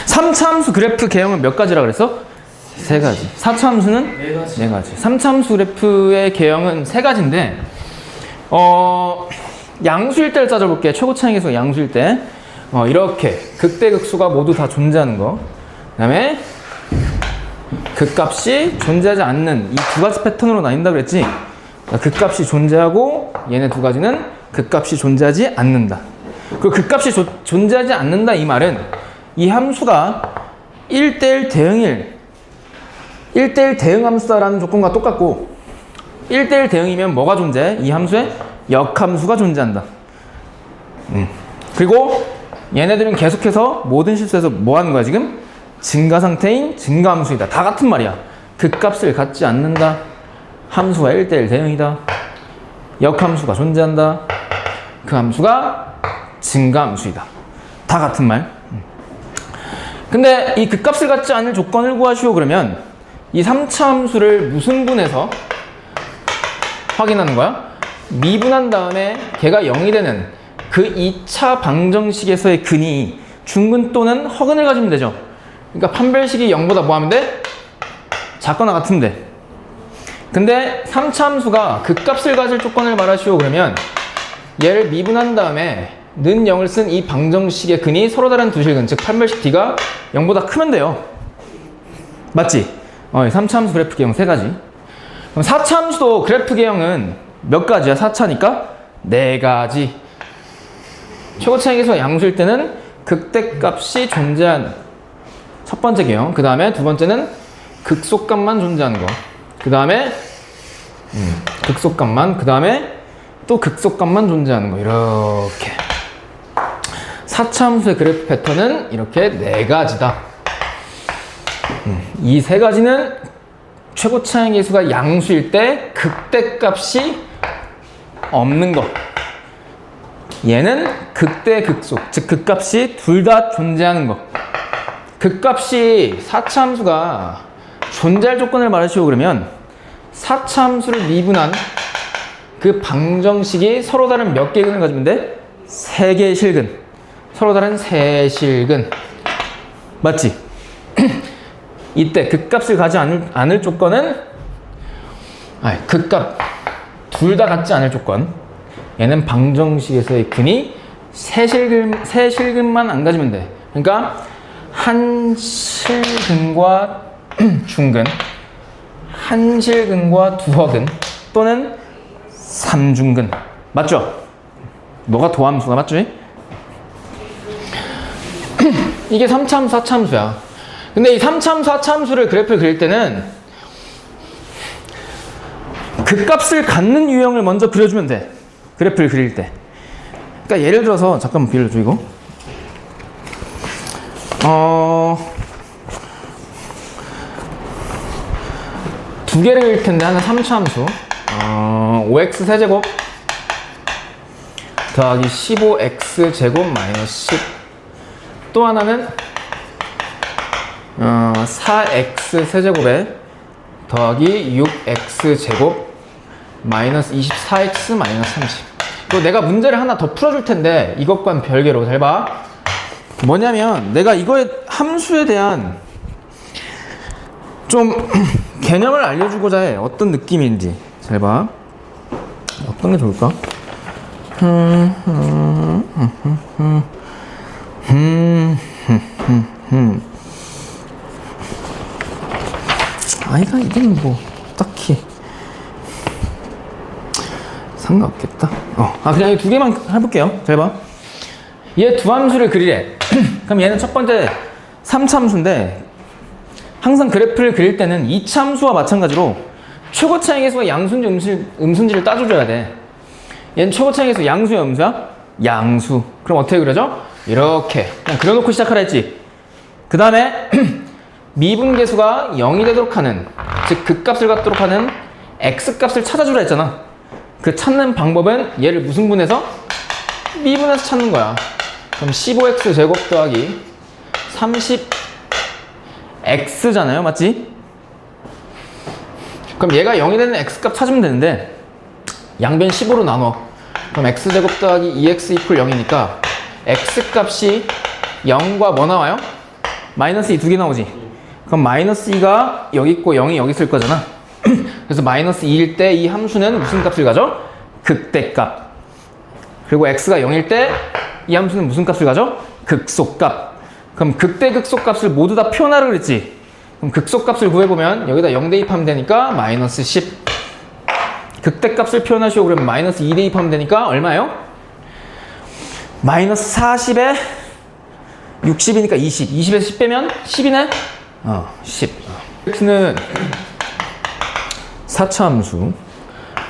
3차 함수 그래프 개형은 몇 가지라 그랬어? 세 가지. 4차 함수는? 네 가지. 3차 함수 그래프의 개형은 세 가지인데, 양수일 때를 따져볼게. 최고 차이계수가 양수일 때. 이렇게 극대극소가 모두 다 존재하는 거. 그 다음에 극값이 존재하지 않는 이 두 가지 패턴으로 나뉜다 그랬지? 극값이 존재하고 얘네 두 가지는 극값이 존재하지 않는다. 그리고 극값이 존재하지 않는다 이 말은 이 함수가 1대1 대응일 1대1 대응 함수다라는 조건과 똑같고 1대1 대응이면 뭐가 존재해? 이 함수에 역함수가 존재한다. 그리고 얘네들은 계속해서 모든 실수에서 뭐 하는 거야 지금? 증가 상태인 증가함수이다. 다 같은 말이야. 극값을 갖지 않는다. 함수가 1대1 대응이다. 역함수가 존재한다. 그 함수가 증가함수이다. 다 같은 말. 근데 이 극값을 갖지 않을 조건을 구하시오 그러면 이 3차 함수를 무슨 분해서 확인하는 거야? 미분한 다음에 걔가 0이 되는 그 2차 방정식에서의 근이 중근 또는 허근을 가지면 되죠. 그러니까 판별식이 0보다 뭐 하면 돼? 작거나 같으면 돼. 근데 3차 함수가 극값을 가질 조건을 말하시오 그러면 얘를 미분한 다음에 는 0을 쓴 이 방정식의 근이 서로 다른 두 실근, 즉 판별식 D가 0보다 크면 돼요. 맞지? 3차 함수 그래프 개형 세 가지. 그럼 4차 함수도 그래프 개형은 몇 가지야? 4차니까 네 가지. 최고 차이계수가 양수일 때는 극대값이 존재한 첫 번째 개형. 그 다음에 두 번째는 극소값만 존재하는 거. 그 다음에 극소값만. 그 다음에 또 극소값만 존재하는 거. 이렇게. 4차 함수의 그래프 패턴은 이렇게 네 가지다. 이 세 가지는 최고 차이계수가 양수일 때 극대값이 없는 거. 얘는 극대 극소, 즉 극값이 둘 다 존재하는 거. 극값이 4차 함수가 존재할 조건을 말하시오 그러면 4차 함수를 미분한 그 방정식이 서로 다른 몇 개의 근을 가지면 돼? 세 개의 실근. 서로 다른 세 실근. 맞지? 이때 극값을 가지 않을 조건은 극값 둘 다 같지 않을 조건. 얘는 방정식에서의 근이 세 실근만 안 가지면 돼. 그러니까 한 실근과 중근, 한 실근과 두 허근 또는 3중근. 맞죠? 너가 도함수가 맞지? 이게 3차 함수, 4차 함수야. 근데 이 3차 함수, 4차 함수를 그래프를 그릴 때는 극값을 갖는 유형을 먼저 그려주면 돼. 그래프를 그릴 때. 그러니까 예를 들어서 잠깐만 빌려줘 이거. 두 개를 그릴 텐데 하나 3차 함수 5x 세제곱 더하기 15x 제곱 마이너스 10. 또 하나는 4x 세제곱에 더하기 6x 제곱 마이너스 24x 마이너스 30. 또 내가 문제를 하나 더 풀어줄 텐데 이것과는 별개로 잘 봐. 뭐냐면 내가 이거의 함수에 대한 좀 개념을 알려주고자 해. 어떤 느낌인지 잘 봐. 어떤 게 좋을까? 아이가 이건 뭐 딱히 상관없겠다. 그냥 이 두 개만 해볼게요. 잘 봐. 얘 두 함수를 그리래. 그럼 얘는 첫 번째 3차 함수인데 항상 그래프를 그릴 때는 2차 함수와 마찬가지로 최고 차이계수가 양수인지 음수인지를 따져줘야 돼. 얘는 최고 차이계수 양수야 음수야? 양수. 그럼 어떻게 그려져? 이렇게 그냥 그려놓고 시작하라 했지. 그 다음에 미분계수가 0이 되도록 하는, 즉 극값을 갖도록 하는 x값을 찾아주라 했잖아. 그 찾는 방법은 얘를 무슨 분해서? 미분해서 찾는 거야. 그럼 15x 제곱 더하기 30x잖아요. 맞지? 그럼 얘가 0이 되는 x값 찾으면 되는데 양변 15로 나눠. 그럼 x제곱 더하기 2x 이퀄 0이니까 x값이 0과 뭐 나와요? 마이너스 2 두 개 나오지? 그럼 마이너스 2가 여기 있고 0이 여기 있을 거잖아. 그래서 마이너스 2일 때 이 함수는 무슨 값을 가져? 극대값. 그리고 x가 0일 때 이 함수는 무슨 값을 가져? 극소값. 그럼 극대 극소값을 모두 다 표현하라 그랬지? 그럼 극소값을 구해보면 여기다 0 대입하면 되니까 마이너스 10. 극대값을 표현하시오 그러면 마이너스 2 대입하면 되니까 얼마예요? 마이너스 40에 60이니까 20. 20에서 10 빼면 10이네? 10. x는 4차 함수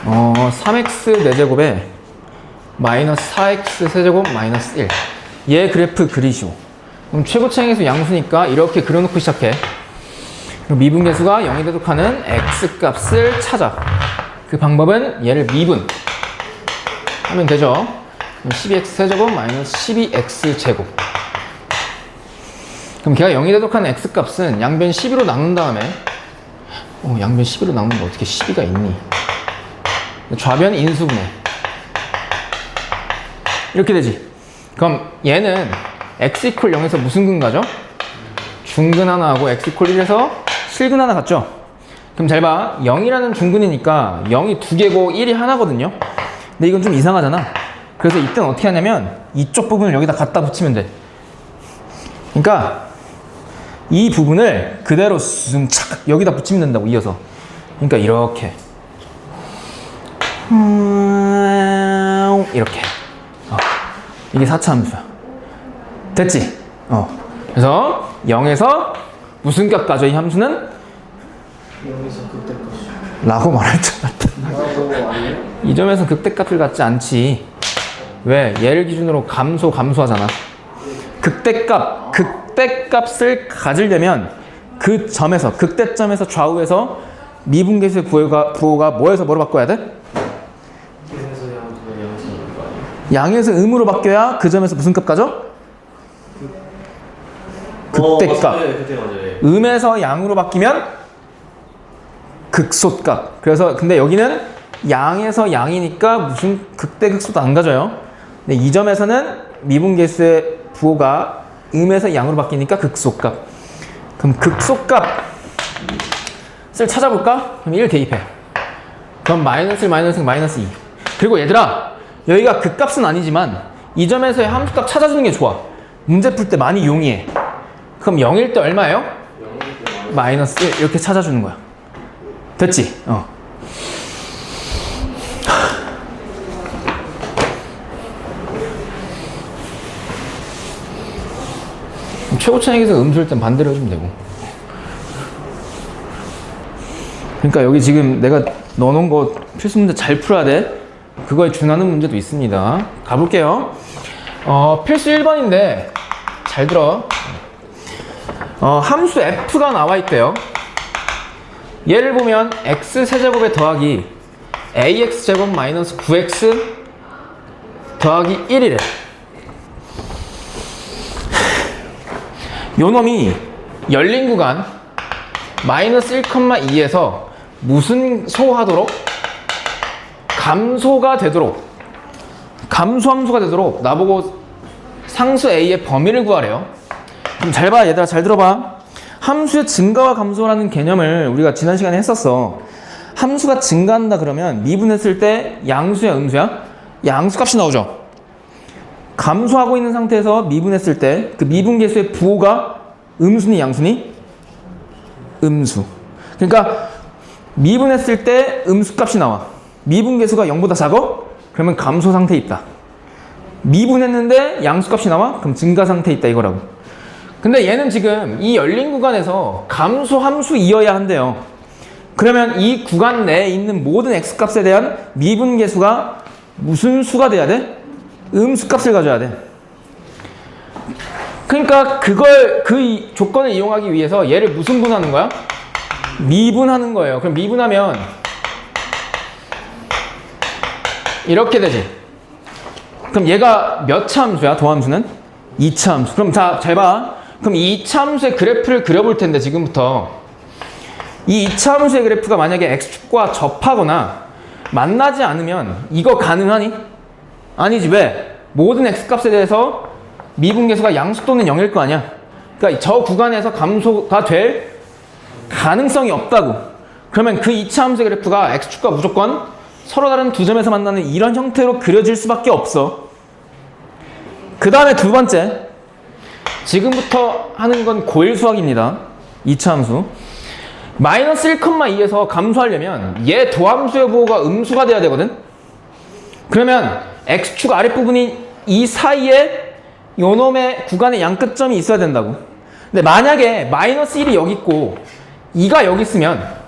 3x 4제곱에 마이너스 4x 세제곱 마이너스 1. 얘 그래프 그리시오. 그럼 최고차항에서 양수니까 이렇게 그려놓고 시작해. 그럼 미분계수가 0이 되도록하는 x값을 찾아. 그 방법은 얘를 미분 하면 되죠. 그럼 12x 세제곱 마이너스 12x 제곱. 그럼 걔가 0이 되도록하는 x값은 양변 12로 나눈 다음에 양변 12로 나누는데 어떻게 12가 있니? 좌변 인수분해 이렇게 되지. 그럼 얘는 x 이퀄 0에서 무슨 근 가죠? 중근 하나 하고 x 이퀄 1에서 실근 하나 같죠? 그럼 잘 봐. 0이라는 중근이니까 0이 2개고 1이 하나거든요. 근데 이건 좀 이상하잖아. 그래서 이때는 어떻게 하냐면 이쪽 부분을 여기다 갖다 붙이면 돼. 그러니까 이 부분을 그대로 착 여기다 붙이면 된다고. 이어서. 그러니까 이렇게 이렇게 이게 4차 함수야. 됐지? 그래서 0에서 무슨 값 가져 이 함수는? 0에서 극대값 라고 말할 줄 알았다. 이 점에서 극대값을 갖지 않지. 왜? 얘를 기준으로 감소하잖아. 극대값을 가지려면 그 점에서, 극대점에서 좌우에서 미분계수의 부호가 뭐에서 뭐로 바꿔야 돼? 양에서 음으로 바뀌어야 그 점에서 무슨 값 가져? 극대값. 음에서 양으로 바뀌면 극소값. 그래서 근데 여기는 양에서 양이니까 무슨 극대 극소도 안 가져요. 근데 이 점에서는 미분계수의 부호가 음에서 양으로 바뀌니까 극소값. 그럼 극소값을 찾아볼까? 그럼 1 대입해. 그럼 마이너스 1, 마이너스 1, 마이너스 2. 그리고 얘들아, 여기가 극값은 아니지만 이 점에서의 함수값 찾아주는 게 좋아. 문제 풀 때 많이 용이해. 그럼 0일 때 얼마예요? 마이너스 1 이렇게 찾아주는 거야. 됐지? 최고차항에서 음수일 땐 반대로 해주면 되고. 그러니까 여기 지금 내가 넣어놓은 거 필수 문제 잘 풀어야 돼. 그거에 준하는 문제도 있습니다. 가볼게요. 필수 1번인데 잘 들어. 함수 f가 나와 있대요. 얘를 보면 x 세제곱에 더하기 ax 제곱 마이너스 9x 더하기 1이래. 요 놈이 열린 구간 마이너스 1,2에서 무슨 소하도록? 감소가 되도록, 감소함수가 되도록 나보고 상수 a의 범위를 구하래요. 그럼 잘 봐, 얘들아, 잘 들어봐. 함수의 증가와 감소라는 개념을 우리가 지난 시간에 했었어. 함수가 증가한다 그러면 미분했을 때 양수야, 음수야? 양수값이 나오죠. 감소하고 있는 상태에서 미분했을 때 그 미분계수의 부호가 음수니 양수니? 음수. 그러니까 미분했을 때 음수값이 나와. 미분계수가 0보다 작아? 그러면 감소 상태에 있다. 미분했는데 양수값이 나와? 그럼 증가 상태에 있다 이거라고. 근데 얘는 지금 이 열린 구간에서 감소 함수이어야 한대요. 그러면 이 구간 내에 있는 모든 x값에 대한 미분계수가 무슨 수가 돼야 돼? 음수값을 가져야 돼. 그러니까 그 조건을 이용하기 위해서 얘를 무슨 분하는 거야? 미분하는 거예요. 그럼 미분하면 이렇게 되지. 그럼 얘가 몇 차 함수야? 도함수는? 2차 함수. 그럼 자, 잘 봐. 그럼 2차 함수의 그래프를 그려볼 텐데 지금부터 이 2차 함수의 그래프가 만약에 x축과 접하거나 만나지 않으면 이거 가능하니? 아니지. 왜? 모든 x값에 대해서 미분계수가 양수 또는 0일 거 아니야. 그러니까 저 구간에서 감소가 될 가능성이 없다고. 그러면 그 2차 함수의 그래프가 x축과 무조건 서로 다른 두 점에서 만나는 이런 형태로 그려질 수밖에 없어. 그 다음에 두 번째, 지금부터 하는 건 고일 수학입니다. 2차 함수. 마이너스 1,2에서 감소하려면 얘 도함수의 부호가 음수가 돼야 되거든. 그러면 x축 아랫부분이 이 사이에 요놈의 구간의 양끝점이 있어야 된다고. 근데 만약에 마이너스 1이 여기 있고 2가 여기 있으면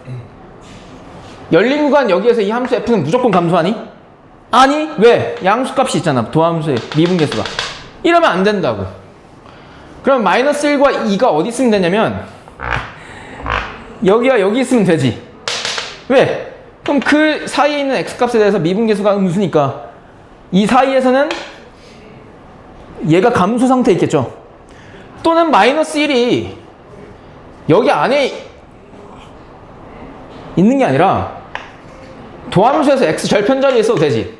열린 구간 여기에서 이 함수 f는 무조건 감소하니? 아니, 왜? 양수값이 있잖아. 도함수의 미분계수가. 이러면 안 된다고. 그럼 마이너스 1과 2가 어디 있으면 되냐면 여기와 여기 있으면 되지. 왜? 그럼 그 사이에 있는 x값에 대해서 미분계수가 음수니까 이 사이에서는 얘가 감소 상태에 있겠죠. 또는 마이너스 1이 여기 안에 있는 게 아니라 도함수에서 x 절편 자리에 있어도 되지.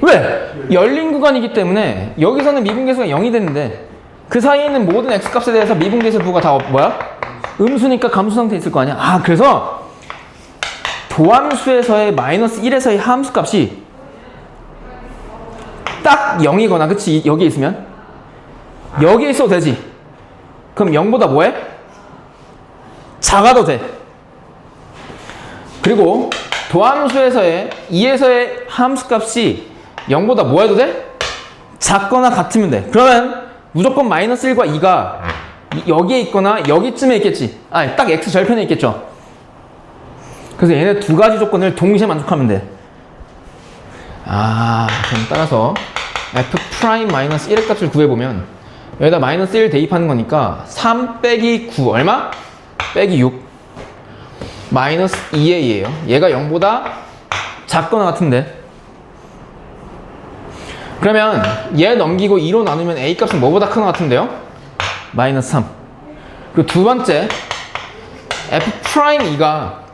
왜? 열린 구간이기 때문에 여기서는 미분계수가 0이 되는데 그 사이에 있는 모든 x값에 대해서 미분계수 부호가 다 뭐야? 음수니까 감소 상태에 있을 거 아니야. 아, 그래서 도함수에서의 마이너스 1에서의 함수값이 딱 0이거나, 그치? 여기에 있으면 여기에 있어도 되지. 그럼 0보다 뭐해? 작아도 돼. 그리고 도함수에서의 2에서의 함수값이 0보다 뭐 해도 돼? 작거나 같으면 돼. 그러면 무조건 마이너스 1과 2가 여기에 있거나 여기쯤에 있겠지. 아, 딱 x 절편에 있겠죠. 그래서 얘네 두 가지 조건을 동시에 만족하면 돼. 아, 그럼 따라서 f 프라임 마이너스 1의 값을 구해보면 여기다 마이너스 1 대입하는 거니까 3 빼기 9 얼마? 빼기 6 마이너스 2a예요. 얘가 0보다 작거나 같은데. 그러면 얘 넘기고 2로 나누면 a 값은 뭐보다 크나 같은데요? 마이너스 3. 그리고 두 번째 f 프라임 2가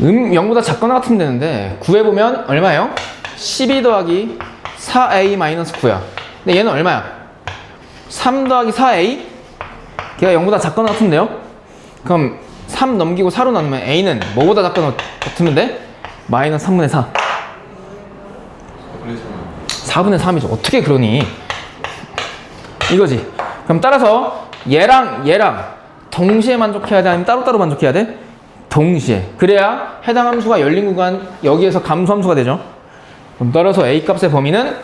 0보다 작거나 같으면 되는데 구해보면 얼마예요? 12 더하기 4a 마이너스 9야. 근데 얘는 얼마야? 3 더하기 4a? 걔가 0보다 작거나 같은데요? 그럼 3 넘기고 4로 나누면 a는 뭐보다 작거나 같으면 돼? 마이너스 3분의 4. 4분의 3이죠. 어떻게 그러니? 이거지. 그럼 따라서 얘랑 동시에 만족해야 돼? 아니면 따로따로 만족해야 돼? 동시에. 그래야 해당 함수가 열린 구간 여기에서 감소 함수가 되죠. 그럼 따라서 a 값의 범위는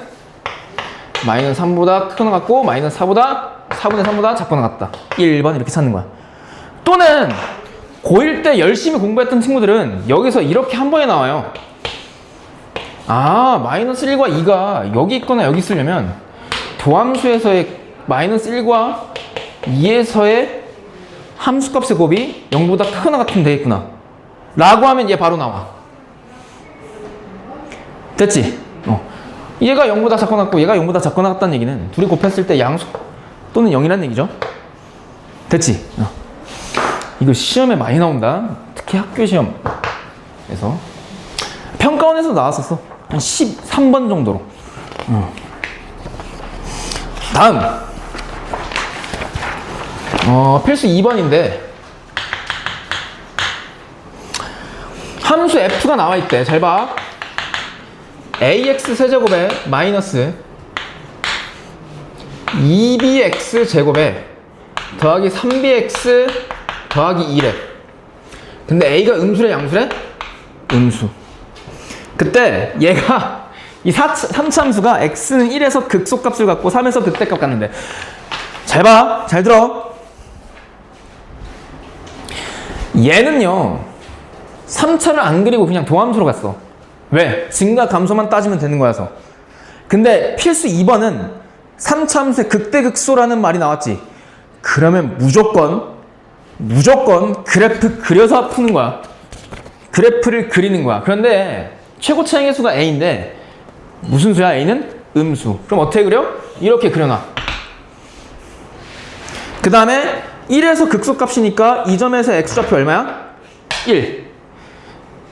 마이너스 3보다 크거나 같고 마이너스 4보다 4분의 3보다 작거나 같다. 1번 이렇게 찾는 거야. 또는 고1 때 열심히 공부했던 친구들은 여기서 이렇게 한 번에 나와요. 아, 마이너스 1과 2가 여기 있거나 여기 있으려면 도함수에서의 마이너스 1과 2에서의 함수값의 곱이 0보다 크거나 같으면 되겠구나 라고 하면 얘 바로 나와. 됐지? 얘가 0보다 작거나 같고 얘가 0보다 작거나 같다는 얘기는 둘이 곱했을 때 양수 또는 0이라는 얘기죠. 됐지? 이거 시험에 많이 나온다. 특히 학교 시험에서. 평가원에서 나왔었어. 한 13번 정도로. 다음. 필수 2번인데 함수 f가 나와 있대. 잘 봐. ax 세제곱에 마이너스 2bx 제곱에 더하기 3bx 더하기 2래. 근데 a가 음수래 양수래? 음수. 그때 얘가 이 3차 함수가 x는 1에서 극소값을 갖고 3에서 극대값 갖는데 잘 봐. 잘 들어. 얘는요 3차를 안 그리고 그냥 도함수로 갔어. 왜? 증가 감소만 따지면 되는 거라서. 근데 필수 2번은 3차 함수의 극대극소라는 말이 나왔지. 그러면 무조건 그래프 그려서 푸는 거야. 그래프를 그리는 거야. 그런데 최고 차항의 수가 a인데 무슨 수야? a는 음수. 그럼 어떻게 그려? 이렇게 그려놔. 그 다음에 1에서 극소값이니까 이 점에서 x좌표 얼마야? 1.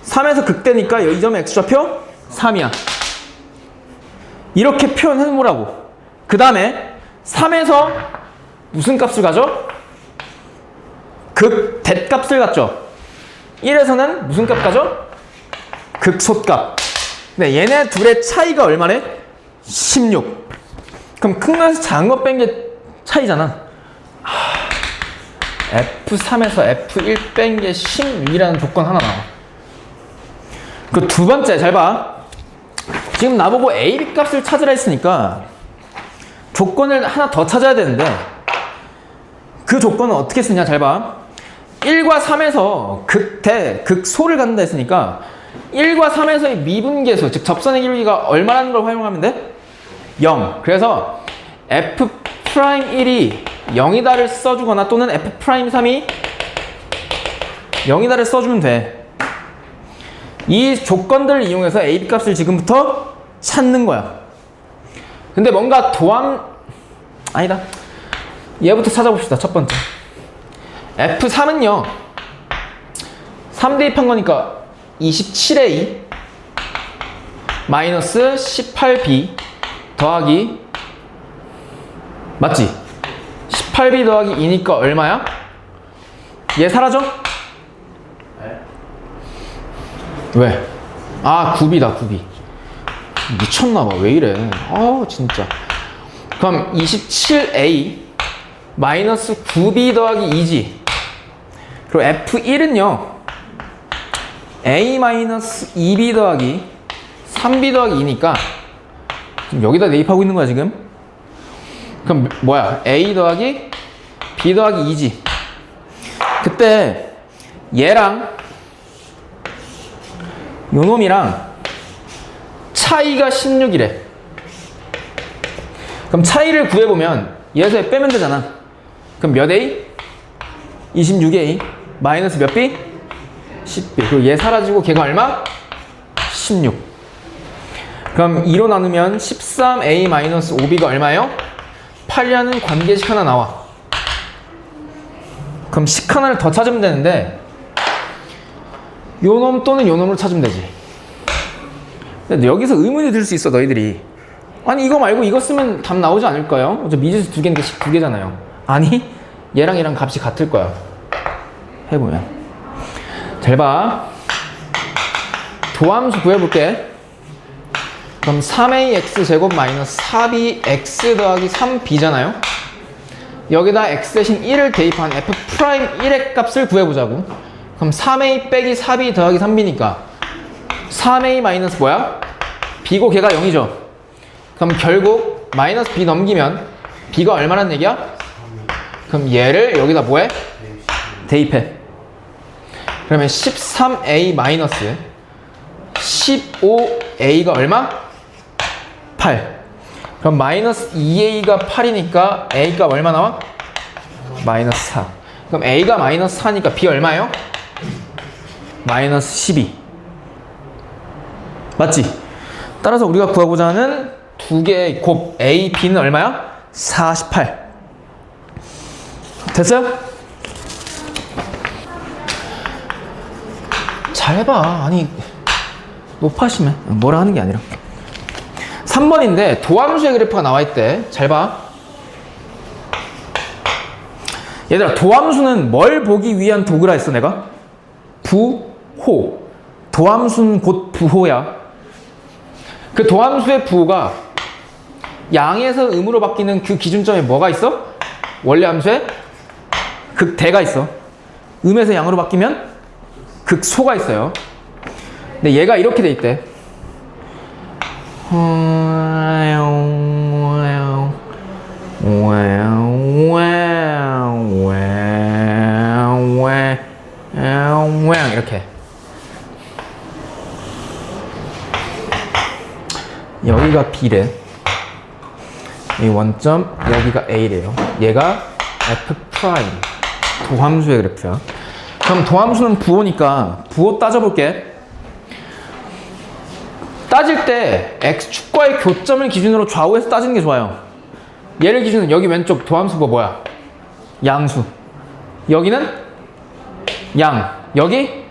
3에서 극대니까 이 점의 x좌표 3이야. 이렇게 표현해보라고. 그 다음에 3에서 무슨 값을 가져? 극 대값을 갖죠. 1에서는 무슨 값 가져? 극소값. 네, 얘네 둘의 차이가 얼마래? 16. 그럼 큰 거에서 작은 거 뺀 게 차이잖아. F3에서 F1 뺀 게 16이라는 조건 하나 나와. 그 두 번째, 잘 봐. 지금 나보고 A, B 값을 찾으라 했으니까 조건을 하나 더 찾아야 되는데 그 조건은 어떻게 쓰냐, 잘 봐. 1과 3에서 극대, 극소를 갖는다 했으니까 1과 3에서의 미분계수, 즉 접선의 기울기가 얼마라는 걸 활용하면 돼? 0. 그래서 F'1이 0이다를 써주거나 또는 F'3이 0이다를 써주면 돼. 이 조건들을 이용해서 A, B 값을 지금부터 찾는 거야. 근데 뭔가 아니다. 얘부터 찾아봅시다. 첫 번째. F3은요. 3 대입한 거니까 27A 마이너스 18B 더하기 맞지? 18B 더하기 2니까 얼마야? 얘 사라져? 왜? 아, 9B다, 9B. 미쳤나봐. 왜 이래? 아, 진짜. 그럼 27A 마이너스 9B 더하기 2지. 그리고 F1은요. A 마이너스 2B 더하기 3B 더하기 2니까 지금 여기다 대입하고 있는 거야, 지금. 그럼 뭐야? A 더하기 B 더하기 2지. 그때 얘랑 요 놈이랑 차이가 16이래. 그럼 차이를 구해보면 얘에서 빼면 되잖아. 그럼 몇 A? 26A 마이너스 몇 B? 10B. 그리고 얘 사라지고 걔가 얼마? 16. 그럼 2로 나누면 13A 마이너스 5B가 얼마예요? 8이라는 관계식 하나 나와. 그럼 식 하나를 더 찾으면 되는데 요 놈 또는 요 놈을 찾으면 되지. 근데 여기서 의문이 들 수 있어, 너희들이. 아니, 이거 말고 이거 쓰면 답 나오지 않을까요? 어차피 미지수 두 개니까 식 두 개잖아요. 아니, 얘랑 얘랑 값이 같을 거야. 해보면. 잘 봐. 도함수 구해볼게. 그럼 3ax 제곱 마이너스 4bx 더하기 3b잖아요. 여기다 x 대신 1을 대입한 f'1의 값을 구해보자고. 그럼 3a 빼기 4b 더하기 3b니까 3a 마이너스 뭐야? b고 걔가 0이죠. 그럼 결국 마이너스 b 넘기면 b가 얼마란 얘기야? 그럼 얘를 여기다 뭐해? 대입해. 그러면 13a 마이너스 15a가 얼마? 8. 그럼 마이너스 2a가 8이니까 a가 얼마 나와? 마이너스 4. 그럼 a가 마이너스 4니까 b 얼마예요? 마이너스 12. 맞지? 따라서 우리가 구하고자 하는 두 개의 곱 a, b는 얼마야? 48. 됐어요? 잘해봐. 아니, 높아심해. 뭐라 하는 게 아니라. 3번인데 도함수의 그래프가 나와 있대. 잘 봐. 얘들아, 도함수는 뭘 보기 위한 도구라 했어, 내가? 부호. 도함수는 곧 부호야. 그 도함수의 부호가 양에서 음으로 바뀌는 그 기준점에 뭐가 있어? 원래 함수에 극대가 있어. 음에서 양으로 바뀌면 극소가 있어요. 근데 얘가 이렇게 돼 있대. 이렇게. 여기가 B래. 이 원점, 여기가 A래요. 얘가 F'. 도함수의 그래프야. 그럼 도함수는 부호니까 부호 따져볼게. 따질 때 X축과의 교점을 기준으로 좌우에서 따지는 게 좋아요. 얘를 기준으로 여기 왼쪽 도함수가 뭐야? 양수. 여기는 양. 여기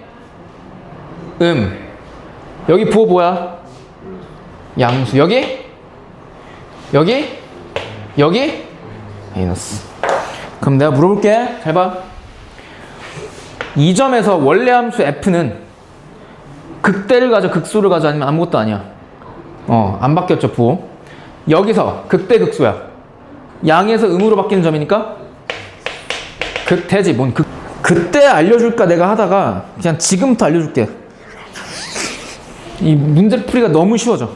여기 부호 뭐야? 양수. 여기 마이너스. 그럼 내가 물어볼게. 잘 봐. 이 점에서 원래 함수 f는 극대를 가져, 극소를 가져, 아니면 아무것도 아니야. 안 바뀌었죠, 부호. 여기서 극대 극소야. 양에서 음으로 바뀌는 점이니까 극대지. 뭔 그때 알려줄까 내가 하다가 그냥 지금부터 알려줄게. 이 문제 풀이가 너무 쉬워져.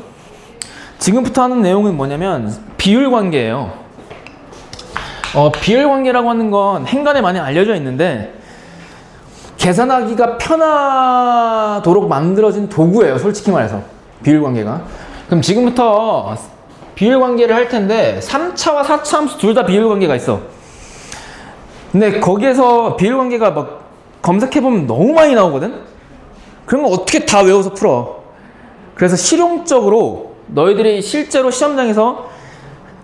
지금부터 하는 내용은 뭐냐면 비율 관계예요. 비율 관계라고 하는 건 행간에 많이 알려져 있는데 계산하기가 편하도록 만들어진 도구예요. 솔직히 말해서 비율 관계가. 그럼 지금부터 비율 관계를 할 텐데 3차와 4차 함수 둘 다 비율 관계가 있어. 근데 거기에서 비율 관계가 막 검색해보면 너무 많이 나오거든? 그러면 어떻게 다 외워서 풀어? 그래서 실용적으로 너희들이 실제로 시험장에서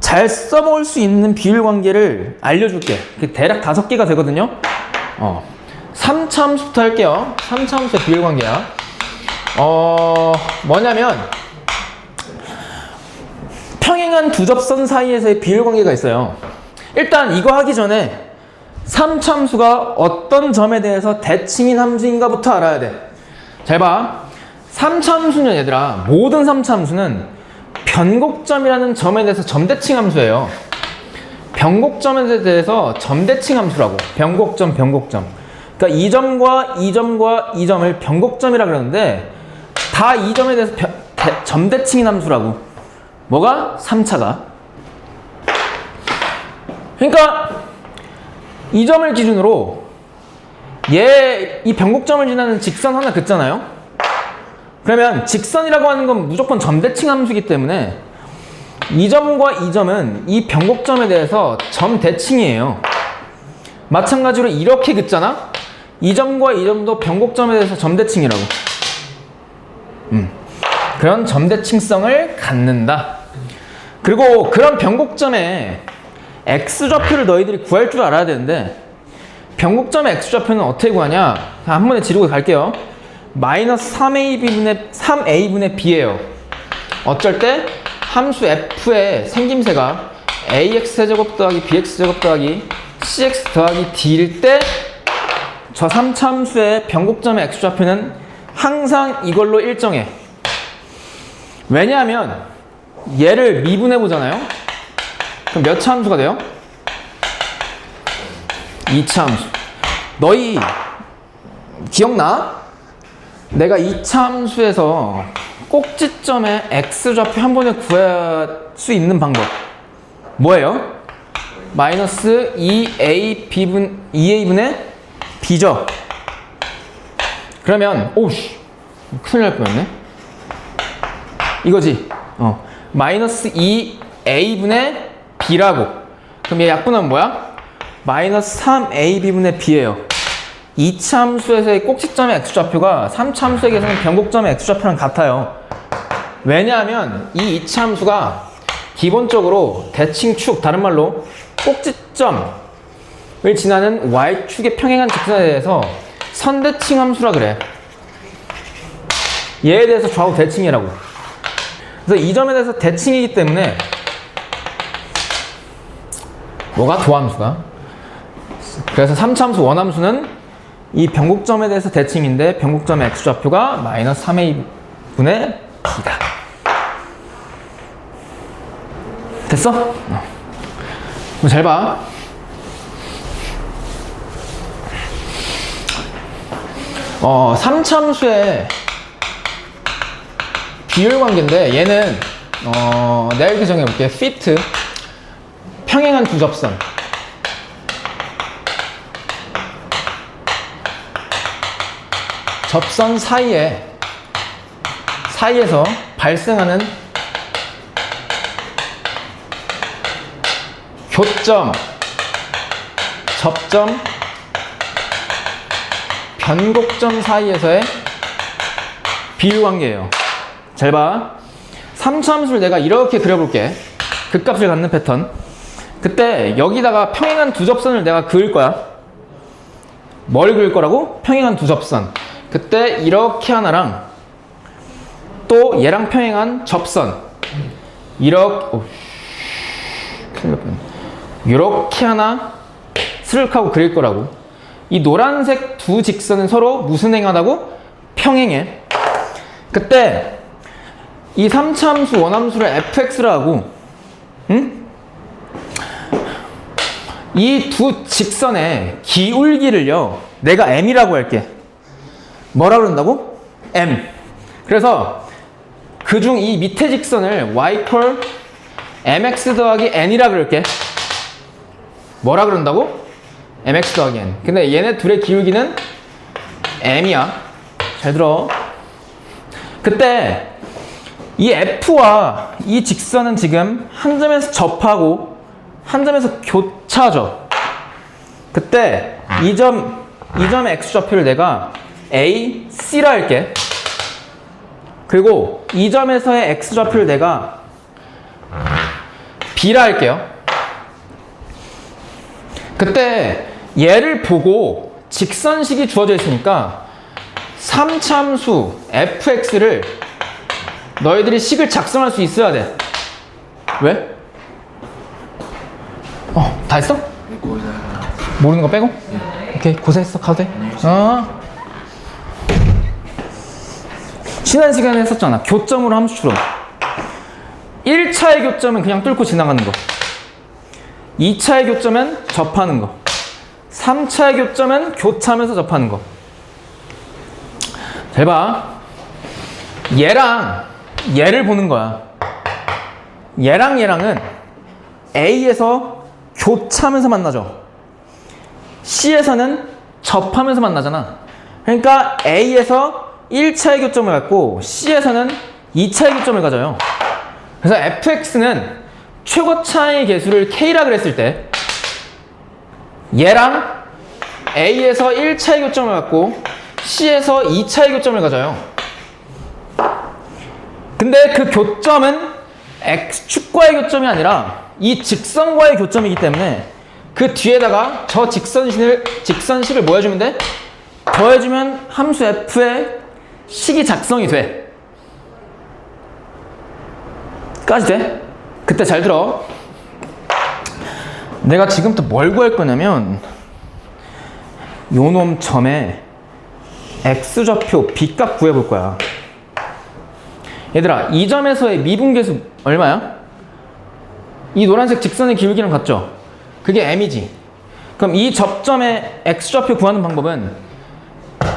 잘 써먹을 수 있는 비율 관계를 알려줄게. 대략 5개가 되거든요. 3차 함수부터 할게요. 3차 함수의 비율 관계야. 뭐냐면 평행한 두 접선 사이에서의 비율 관계가 있어요. 일단 이거 하기 전에 3차 함수가 어떤 점에 대해서 대칭인 함수인가부터 알아야 돼. 잘 봐. 3차 함수는 얘들아, 모든 3차 함수는 변곡점이라는 점에 대해서 점대칭 함수예요. 변곡점에 대해서 점대칭 함수라고. 변곡점, 변곡점. 그러니까 이 점과 이 점과 이 점을 변곡점이라 그러는데 다 이 점에 대해서 점대칭인 함수라고. 뭐가? 3차가. 그러니까 이 점을 기준으로 이 변곡점을 지나는 직선 하나 긋잖아요. 그러면 직선이라고 하는 건 무조건 점대칭 함수이기 때문에 이 점과 이 점은 이 변곡점에 대해서 점대칭이에요. 마찬가지로 이렇게 긋잖아. 이 점과 이 점도 변곡점에 대해서 점대칭이라고. 그런 점대칭성을 갖는다. 그리고 그런 변곡점에 x좌표를 너희들이 구할 줄 알아야 되는데 변곡점의 x좌표는 어떻게 구하냐? 한 번에 지르고 갈게요. 마이너스 3a분의 b예요. 어쩔 때 함수 f의 생김새가 ax제곱 더하기 bx제곱 더하기 cx 더하기 d일 때 저 3차 함수의 변곡점의 x좌표는 항상 이걸로 일정해. 왜냐하면 얘를 미분해 보잖아요. 그럼 몇 차 함수가 돼요? 2차 함수. 너희 기억나? 내가 2차 함수에서 꼭지점의 x좌표 한 번에 구할 수 있는 방법 뭐예요? 마이너스 2a분의 b죠. 그러면 오우씨 큰일 날 뻔했네. 이거지. 마이너스 2a분의 b라고. 그럼 얘 약분하면 뭐야? 마이너스 3ab분의 b예요. 2차 함수에서의 꼭지점의 x좌표가 3차 함수에게서는 변곡점의 x좌표랑 같아요. 왜냐하면 이 2차 함수가 기본적으로 대칭축, 다른 말로 꼭지점을 지나는 y축의 평행한 직선에 대해서 선대칭 함수라 그래. 얘에 대해서 좌우 대칭이라고. 그래서 이 점에 대해서 대칭이기 때문에 뭐가? 도함수가. 그래서 3차 함수 원함수는 이 변곡점에 대해서 대칭인데 변곡점의 x좌표가 마이너스 3a분의 b다. 됐어? 그럼 잘 봐. 어, 3차 함수의 비율 관계인데 얘는 내가 이렇게 정해볼게. fit 평행한 두 접선. 접선 사이에서 발생하는 교점, 접점, 변곡점 사이에서의 비율 관계예요. 잘 봐. 3차 함수를 내가 이렇게 그려볼게. 극값을 갖는 패턴. 그때 여기다가 평행한 두 접선을 내가 그을 거야. 뭘 그을 거라고? 평행한 두 접선. 그때 이렇게 하나랑 또 얘랑 평행한 접선. 이렇게 큰일 날 뻔했네. 이렇게 하나 스르륵 하고 그릴 거라고. 이 노란색 두 직선은 서로 무슨 행하다고? 평행해. 그때 이 3차함수 원함수를 fx라 하고, 응? 이 두 직선의 기울기를요, 내가 m이라고 할게. 뭐라 그런다고? m. 그래서 그중 이 밑에 직선을 y 콜 mx 더하기 n이라 그럴게. 뭐라 그런다고? mx 더하기 n. 근데 얘네 둘의 기울기는 m이야. 잘 들어. 그때 이 f와 이 직선은 지금 한 점에서 접하고 한 점에서 교차죠. 그때 이 점의 x좌표를 내가 a, c라 할게. 그리고 이 점에서의 x좌표를 내가 b라 할게요. 그때 얘를 보고 직선식이 주어져 있으니까 3차함수 fx를 너희들이 식을 작성할 수 있어야 돼. 왜? 다 했어? 모르는 거 빼고? 오케이, 고생했어. 가도 돼? 지난 시간에 했었잖아. 교점으로 함수 추론. 1차의 교점은 그냥 뚫고 지나가는 거. 2차의 교점은 접하는 거. 3차의 교점은 교차하면서 접하는 거. 잘 봐. 얘랑 얘를 보는 거야. 얘랑 얘랑은 A에서 교차하면서 만나죠. C에서는 접하면서 만나잖아. 그러니까 A에서 1차의 교점을 갖고 C에서는 2차의 교점을 가져요. 그래서 fx는 최고차의 개수를 k라 그랬을 때 얘랑 A에서 1차의 교점을 갖고 C에서 2차의 교점을 가져요. 근데 그 교점은 x축과의 교점이 아니라 이 직선과의 교점이기 때문에 그 뒤에다가 저 직선식을 뭐 해주면 돼? 더해주면 함수 f의 식이 작성이 돼. 까지 돼? 그때 잘 들어. 내가 지금부터 뭘 구할 거냐면 요놈 점의 x좌표 b값 구해볼 거야. 얘들아, 이 점에서의 미분계수 얼마야? 이 노란색 직선의 기울기랑 같죠? 그게 m이지. 그럼 이 접점의 x좌표 구하는 방법은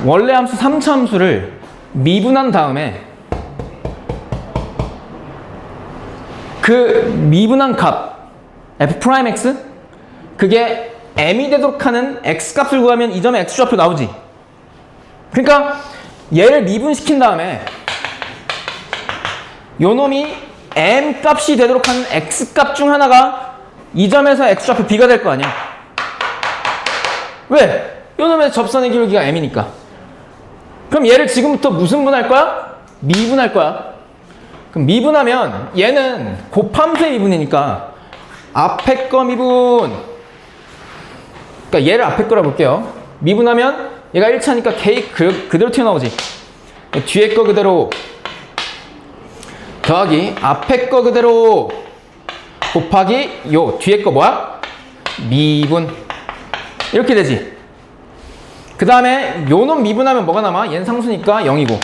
원래 함수 3차 함수를 미분한 다음에 그 미분한 값 f'x 그게 m이 되도록 하는 x값을 구하면 이 점의 x좌표 나오지. 그러니까 얘를 미분시킨 다음에 요놈이 m 값이 되도록 하는 x값 중 하나가 이 점에서 x좌표 b가 될 거 아니야. 왜? 요놈의 접선의 기울기가 m이니까. 그럼 얘를 지금부터 무슨 분할 거야? 미분할 거야. 그럼 미분하면 얘는 곱함수의 미분이니까 앞에 거 미분. 그러니까 얘를 앞에 거라 볼게요. 미분하면 얘가 1차니까 k 그대로 튀어나오지. 뒤에 거 그대로 더하기 앞에 거 그대로 곱하기 요 뒤에 거 뭐야? 미분. 이렇게 되지. 그 다음에 요놈 미분하면 뭐가 남아? 얘는 상수니까 0이고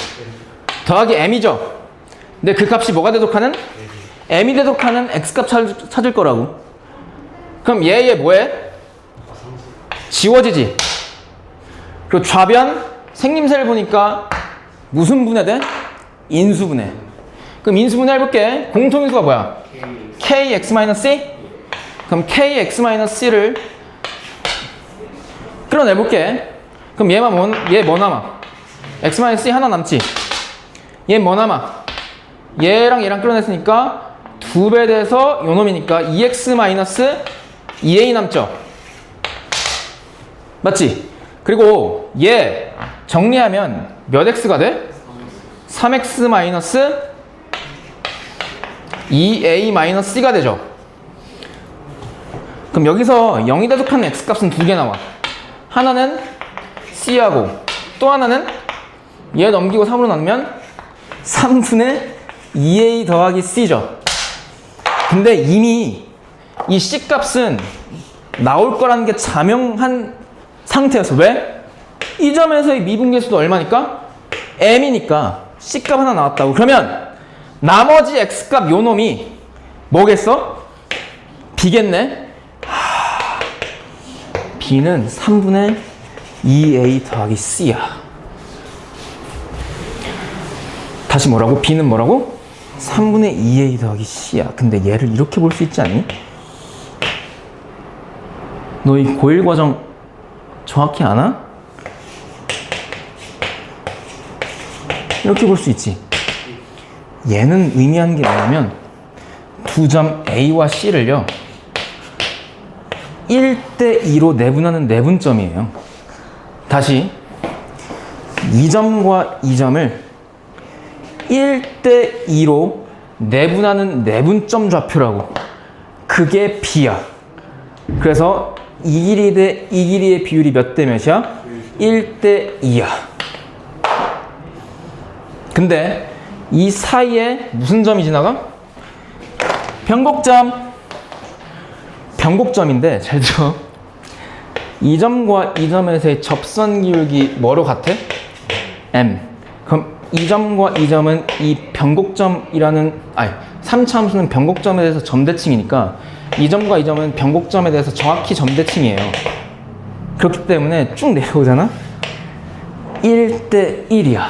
더하기 m이죠. 근데 그 값이 뭐가 되도록 하는? m이 되도록 하는 x값 찾을 거라고. 그럼 얘 뭐해? 지워지지. 그리고 좌변 생김새를 보니까 무슨 분해? 인수분해. 그럼 인수분해 해볼게. 공통인수가 뭐야? kx-c? 그럼 kx-c를 끌어내볼게. 그럼 얘 뭐 남아? x-c 하나 남지? 얘 뭐 남아? 얘랑 얘랑 끌어냈으니까 2배 돼서 요놈이니까 2x-2a 남죠? 맞지? 그리고 얘 정리하면 몇 x가 돼? 3x-2a-c가 되죠? 그럼 여기서 0이 대속하는 x값은 두 개 나와. 하나는 c하고 또 하나는 얘 넘기고 3으로 나누면 3분의 2a 더하기 c죠. 근데 이미 이 C값은 나올 거라는 게 자명한 상태였어. 왜? 이 점에서의 미분계수도 얼마니까? M이니까 C값 하나 나왔다고. 그러면 나머지 X값 요 놈이 뭐겠어? B겠네? B는 3분의 2A 더하기 C야. 다시 뭐라고? B는 뭐라고? 3분의 2A 더하기 C야. 근데 얘를 이렇게 볼 수 있지 않니? 너 이 고1 과정 정확히 아나? 이렇게 볼 수 있지. 얘는 의미하는 게 뭐냐면 두 점 A와 C를요 1대2로 내분하는 내분점이에요. 다시 이 점과 이 점을 1대2로 내분하는 내분점 좌표라고. 그게 B야. 그래서 이 길이 대 이 길이의 비율이 몇 대 몇이야? 1대2야. 근데 이 사이에 무슨 점이 지나가? 변곡점. 변곡점인데 잘 들어. 이 점과 이 점에서의 접선 기울기 뭐로 같아? M. 그럼 이 점과 이 점은 이 변곡점이라는 3차 함수는 변곡점에 대해서 점대칭이니까 이 점과 이 점은 변곡점에 대해서 정확히 점대칭이에요. 그렇기 때문에 쭉 내려오잖아? 1대1이야.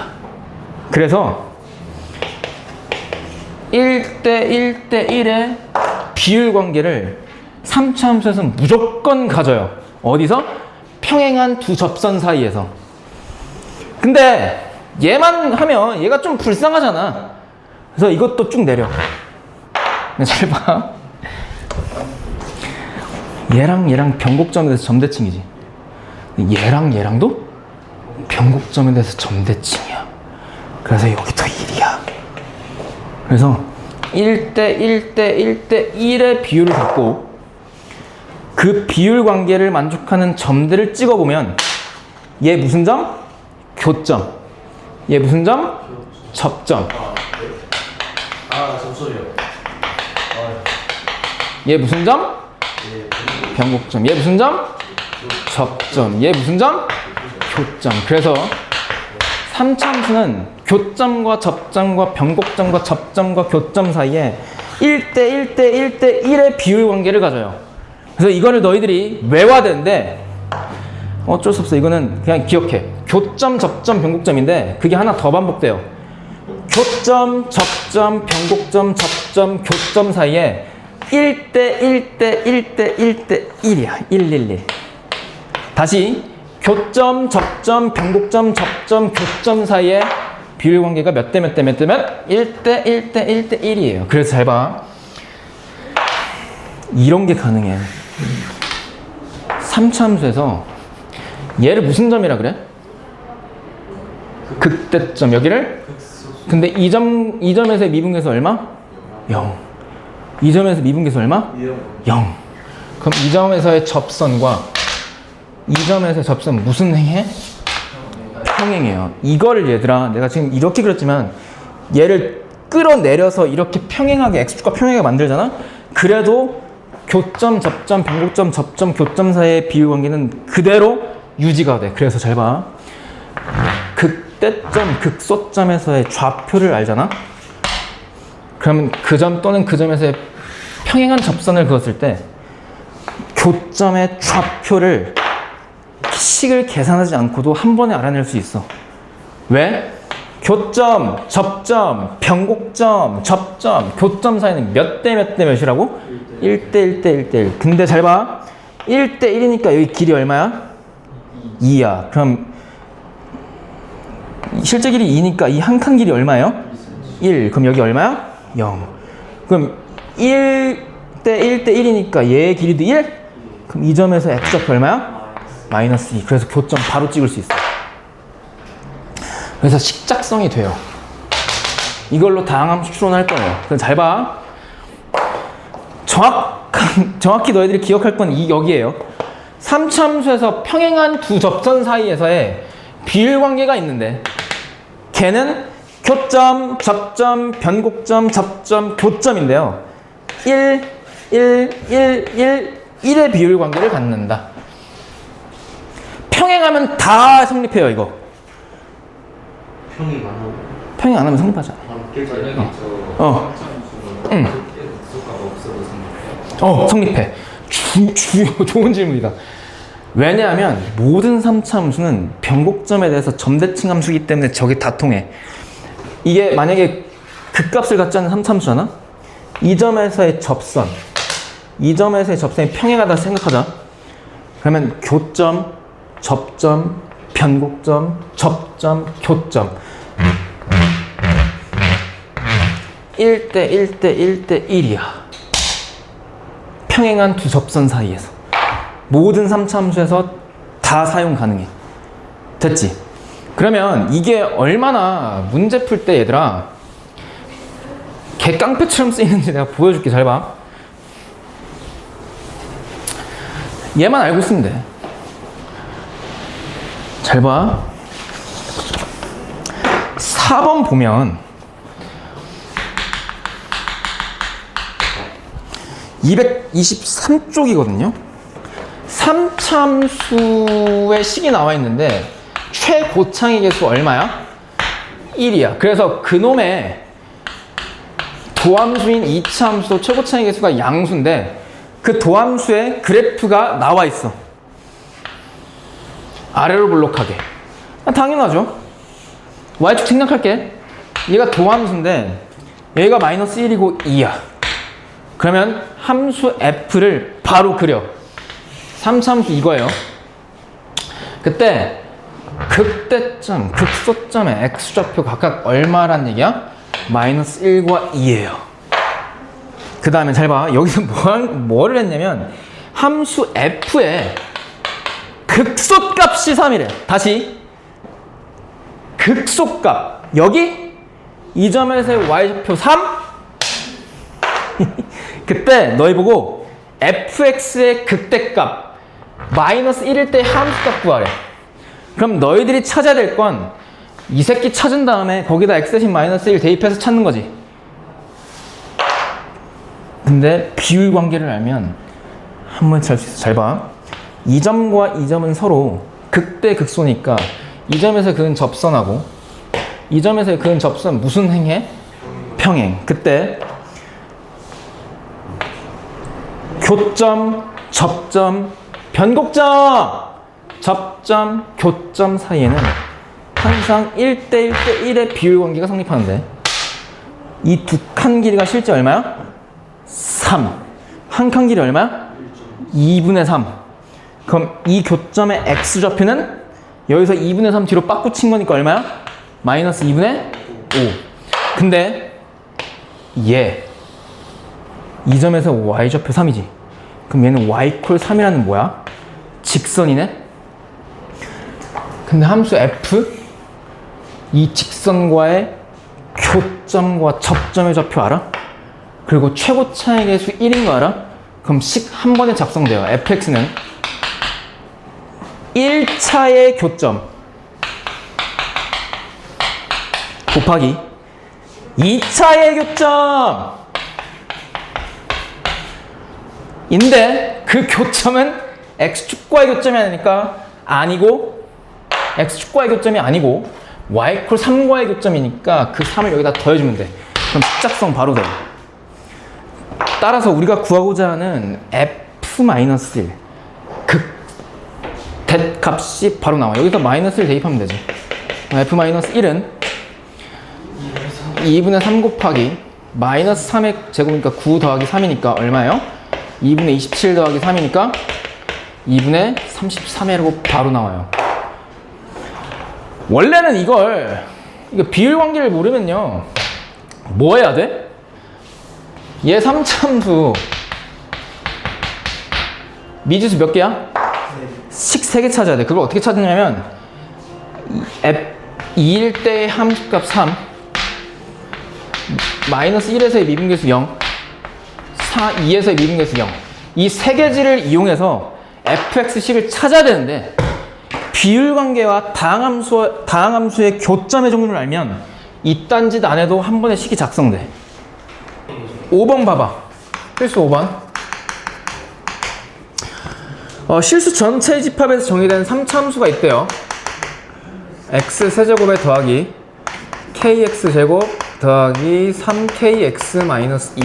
그래서 1대1대1의 비율 관계를 3차 함수에서는 무조건 가져요. 어디서? 평행한 두 접선 사이에서. 근데 얘만 하면 얘가 좀 불쌍하잖아. 그래서 이것도 쭉 내려. 근데 잘 봐. 얘랑 얘랑 변곡점에 대해서 점대칭이지. 얘랑 얘랑도 변곡점에 대해서 점대칭이야. 그래서 여기도 1이야. 그래서 1대1대1대1의 비율을 갖고 그 비율 관계를 만족하는 점들을 찍어보면 얘 무슨 점? 교점. 얘 무슨 점? 접점. 점소리요. 얘 무슨 점? 변곡점. 얘 무슨 점? 접점. 얘 무슨 점? 교점. 그래서 3차 함수는 교점과 접점과 변곡점과 접점과 교점 사이에 1대1대1대1의 비율 관계를 가져요. 그래서 이거를 너희들이 외워야 되는데 어쩔 수 없어. 이거는 그냥 기억해. 교점, 접점, 변곡점인데 그게 하나 더 반복돼요. 교점, 접점, 변곡점, 접점, 교점 사이에 1대1대1대1대1이야. 111. 다시 교점, 접점, 변곡점, 접점, 교점 사이에 비율 관계가 몇 대 몇 대 몇 대 몇? 1대1대1대1이에요. 그래서 잘 봐. 이런 게 가능해. 3차 함수에서 얘를 무슨 점이라 그래? 극대점. 여기를? 근데 이 점에서의 미분계수 얼마? 0. 이 점에서 미분계수 얼마? 0. 그럼 이 점에서의 접선과 이 점에서의 접선 무슨 행해? 평행해요. 이거를 얘들아 내가 지금 이렇게 그렸지만 얘를 끌어내려서 이렇게 평행하게 x축과 평행하게 만들잖아? 그래도 교점, 접점, 변곡점, 접점, 교점 사이의 비율 관계는 그대로 유지가 돼. 그래서 잘 봐. 극대점, 극소점에서의 좌표를 알잖아? 그러면 그 점 또는 그 점에서의 평행한 접선을 그었을 때 교점의 좌표를 식을 계산하지 않고도 한 번에 알아낼 수 있어. 왜? 교점, 접점, 변곡점, 접점, 교점 사이는 몇 대 몇 대 몇이라고? 1대1대1대1. 근데 잘 봐. 1대1이니까 여기 길이 얼마야? 2야. 그럼 실제 길이 2니까 이 한 칸 길이 얼마예요? 1. 그럼 여기 얼마야? 0. 그럼 1대1대1이니까 얘의 길이도 1? 그럼 이 점에서 x좌표 얼마야? 마이너스 2. 그래서 교점 바로 찍을 수 있어. 그래서 식작성이 돼요. 이걸로 다항함수 추론할 거예요. 그래서 잘 봐. 정확히 너희들이 기억할 건 여기에요. 3차 함수에서 평행한 두 접선 사이에서의 비율 관계가 있는데 걔는 교점, 접점, 변곡점, 접점, 교점인데요. 1, 1, 1의 비율 관계를 갖는다. 평행하면 다 성립해요, 이거. 평이 많아. 평행 안 하면 성립하지 않아. 만약에 어. 저 응. 극소가가 없어도 생각해요. 성립해. 좋은 질문이다. 왜냐하면 모든 3차 함수는 변곡점에 대해서 점대칭 함수이기 때문에 저게 다 통해. 이게 만약에 극값을 갖지 않는 3차 함수잖아? 이 점에서의 접선, 이 점에서의 접선이 평행하다 생각하자. 그러면 교점, 접점, 변곡점, 접점, 교점 1대 1대 1대 1이야. 평행한 두 접선 사이에서 모든 3차 함수에서 다 사용 가능해. 됐지? 그러면 이게 얼마나 문제 풀 때 얘들아 개깡패처럼 쓰이는지 내가 보여줄게. 잘 봐. 얘만 알고 있으면 돼. 잘 봐. 4번 보면 223쪽이거든요. 3참수의 식이 나와 있는데 최고창의 개수 얼마야? 1이야. 그래서 그놈의 도함수인 2차 함수 최고창의 개수가 양수인데 그 도함수의 그래프가 나와 있어. 아래로 볼록하게. 당연하죠. y축 생략할게. 얘가 도함수인데 얘가 마이너스 1이고 2야. 그러면 함수 f를 바로 그려. 3차 함수 이거예요. 그때 극대점, 극소점의 x좌표 각각 얼마란 얘기야? 마이너스 1과 2예요. 그 다음에 잘 봐. 여기서 뭐를 했냐면 함수 f의 극소값이 3이래. 다시 극소값. 여기 이 점에서의 y좌표 3. 그때 너희 보고 fx의 극대값 마이너스 1일 때 함수값 구하래. 그럼 너희들이 찾아야 될 건 이 새끼 찾은 다음에 거기다 x 대신 마이너스 1 대입해서 찾는 거지. 근데 비율 관계를 알면 한 번에 찾을 수 있어. 잘 봐. 이 점과 이 점은 서로 극대 극소니까 이 점에서 그은 접선하고 이 점에서 그은 접선 무슨 행해? 평행. 그때 교점, 접점, 변곡점, 접점, 교점 사이에는 항상 1대 1대 1의 비율 관계가 성립하는데 이 두 칸 길이가 실제 얼마야? 3. 한 칸 길이 얼마야? 2분의 3. 그럼 이 교점의 x좌표는 여기서 2분의 3 뒤로 빠꾸 친 거니까 얼마야? 마이너스 2분의 5. 근데 얘 이 점에서 y좌표 3이지. 그럼 얘는 y 콜 3이라는 뭐야? 직선이네? 근데 함수 f 이 직선과의 교점과 접점의 좌표 알아? 그리고 최고차의 개수 1인 거 알아? 그럼 식 한 번에 작성돼요. fx는 1차의 교점 곱하기 2차의 교점 인데 그 교점은 x축과의 교점이 아니고 x축과의 교점이 아니고 y콜 3과의 교점이니까 그 3을 여기다 더해주면 돼. 그럼 식작성 바로 돼. 따라서 우리가 구하고자 하는 f-1 극 값이 바로 나와. 여기서 마이너스 1 대입하면 되지. f-1은 2분의 3 곱하기 마이너스 3의 제곱이니까 9 더하기 3이니까 얼마예요? 2분의 27 더하기 3이니까 2분의 33이라고 바로 나와요. 원래는 이거 비율 관계를 모르면요 뭐 해야 돼? 얘 3참수 미지수 몇 개야? 식 3개 찾아야 돼. 그걸 어떻게 찾느냐면 2일 때의 함수값 3 마이너스 1에서의 미분계수 0 2에서의 미분계수 0 이 세 개지를 이용해서 fx식을 찾아야 되는데 비율 관계와 다항함수의 교점의 종류를 알면 이딴 짓 안 해도 한 번에 식이 작성돼. 5번 봐봐. 필수 5번. 실수 전체 집합에서 정의된 3차 함수가 있대요. x 세제곱에 더하기 kx 제곱 더하기 3kx 마이너스 2.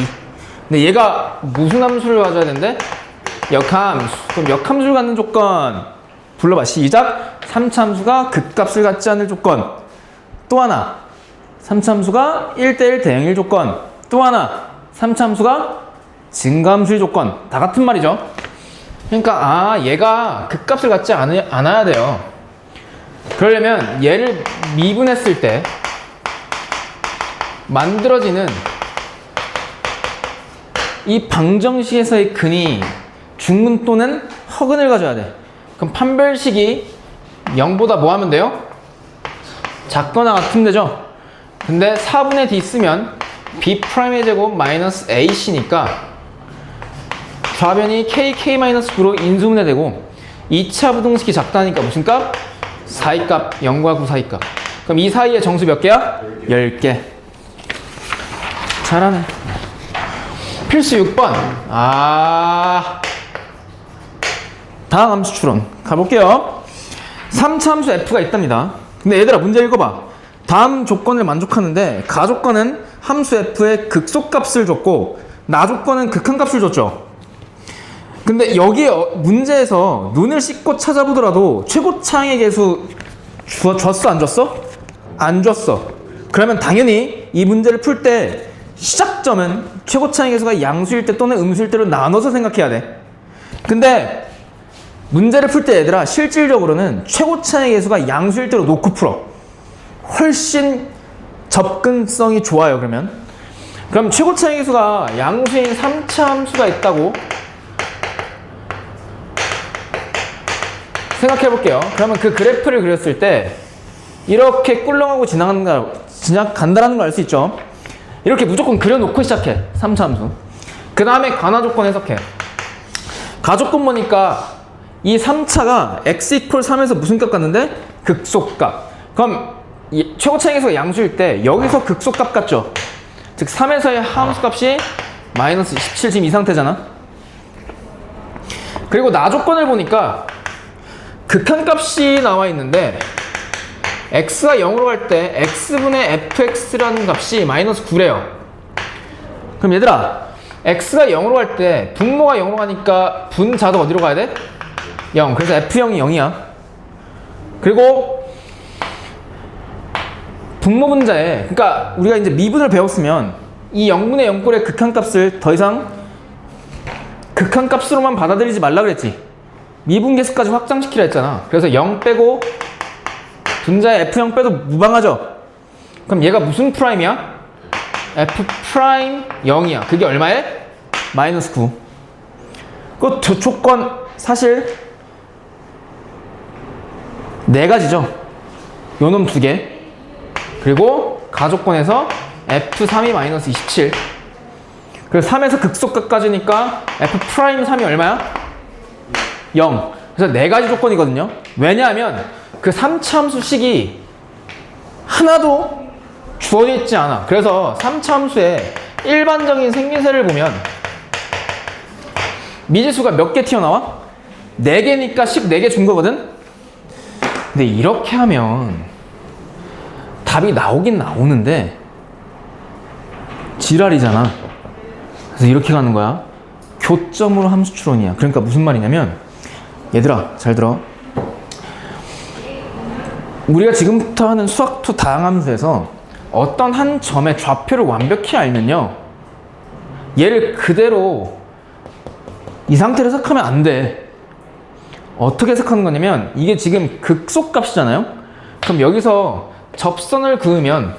근데 얘가 무슨 함수를 가져야 된대? 역함수. 그럼 역함수를 갖는 조건 불러봐. 시작. 3차 함수가 극값을 갖지 않을 조건. 또 하나. 3차 함수가 1대1 대응일 조건. 또 하나. 3차 함수가 증가함수의 조건. 다 같은 말이죠. 그러니까 얘가 극값을 갖지 않아야 돼요. 그러려면 얘를 미분했을 때 만들어지는 이 방정식에서의 근이 중근 또는 허근을 가져야 돼. 그럼 판별식이 0보다 뭐 하면 돼요? 작거나 같으면 되죠. 근데 4분의 d 쓰면 b'의 제곱 마이너스 ac니까 좌변이 k-9로 인수분해 되고 2차 부등식이 작다니까 무슨 값? 4의 값, 0과 9 사이 값. 그럼 이 사이에 정수 몇 개야? 10개. 잘하네. 필수 6번. 다음 함수 추론 가볼게요. 3차 함수 f가 있답니다. 근데 얘들아 문제 읽어봐. 다음 조건을 만족하는데 가조건은 함수 f의 극소값을 줬고 나조건은 극한값을 줬죠. 근데 여기 문제에서 눈을 씻고 찾아보더라도 최고차항의 계수 줬어 안 줬어? 안 줬어. 그러면 당연히 이 문제를 풀 때 시작점은 최고차항의 계수가 양수일 때 또는 음수일 때로 나눠서 생각해야 돼. 근데 문제를 풀 때 얘들아 실질적으로는 최고차항의 계수가 양수일 때로 놓고 풀어. 훨씬 접근성이 좋아요. 그럼 최고차항의 계수가 양수인 3차 함수가 있다고 생각해 볼게요. 그러면 그 그래프를 그렸을 때 이렇게 꿀렁하고 지나간다는 걸 알 수 있죠. 이렇게 무조건 그려놓고 시작해. 3차 함수. 그 다음에 관화조건 해석해. 가조건 보니까 이 3차가 x = 3에서 무슨 값 같는데? 극소값. 그럼 이 최고차항의 계수가 양수일 때 여기서 극소값 같죠? 즉 3에서의 함수값이 마이너스 27 지금 이 상태잖아. 그리고 나조건을 보니까 극한값이 나와 있는데 x가 0으로 갈 때 x분의 fx라는 값이 마이너스 9래요. 그럼 얘들아 x가 0으로 갈 때 분모가 0으로 가니까 분자도 어디로 가야 돼? 0. 그래서 f0이 0이야. 그리고 분모 분자에 그러니까 우리가 이제 미분을 배웠으면 이 0분의 0꼴의 극한값을 더 이상 극한값으로만 받아들이지 말라 그랬지. 미분 계수까지 확장시키라 했잖아. 그래서 0 빼고 분자에 f0 빼도 무방하죠. 그럼 얘가 무슨 프라임이야? f 프라임 0이야. 그게 얼마에? 마이너스 9. 그 두 조건 사실 네 가지죠. 요놈 두 개. 그리고 가조건에서 f3이 마이너스 27. 그래서 3에서 극소값까지니까 f 프라임 3이 얼마야? 0. 그래서 네 가지 조건이거든요. 왜냐하면 그 3차 함수식이 하나도 주어져 있지 않아. 그래서 3차 함수의 일반적인 생리세를 보면 미지수가 몇 개 튀어나와? 4개니까 식 4개 준 거거든? 근데 이렇게 하면 답이 나오긴 나오는데 지랄이잖아. 그래서 이렇게 가는 거야. 교점으로 함수 추론이야. 그러니까 무슨 말이냐면 얘들아 잘 들어. 우리가 지금부터 하는 수학2 다항함수에서 어떤 한 점의 좌표를 완벽히 알면요 얘를 그대로 이 상태로 해석하면 안 돼. 어떻게 해석하는 거냐면 이게 지금 극소값이잖아요. 그럼 여기서 접선을 그으면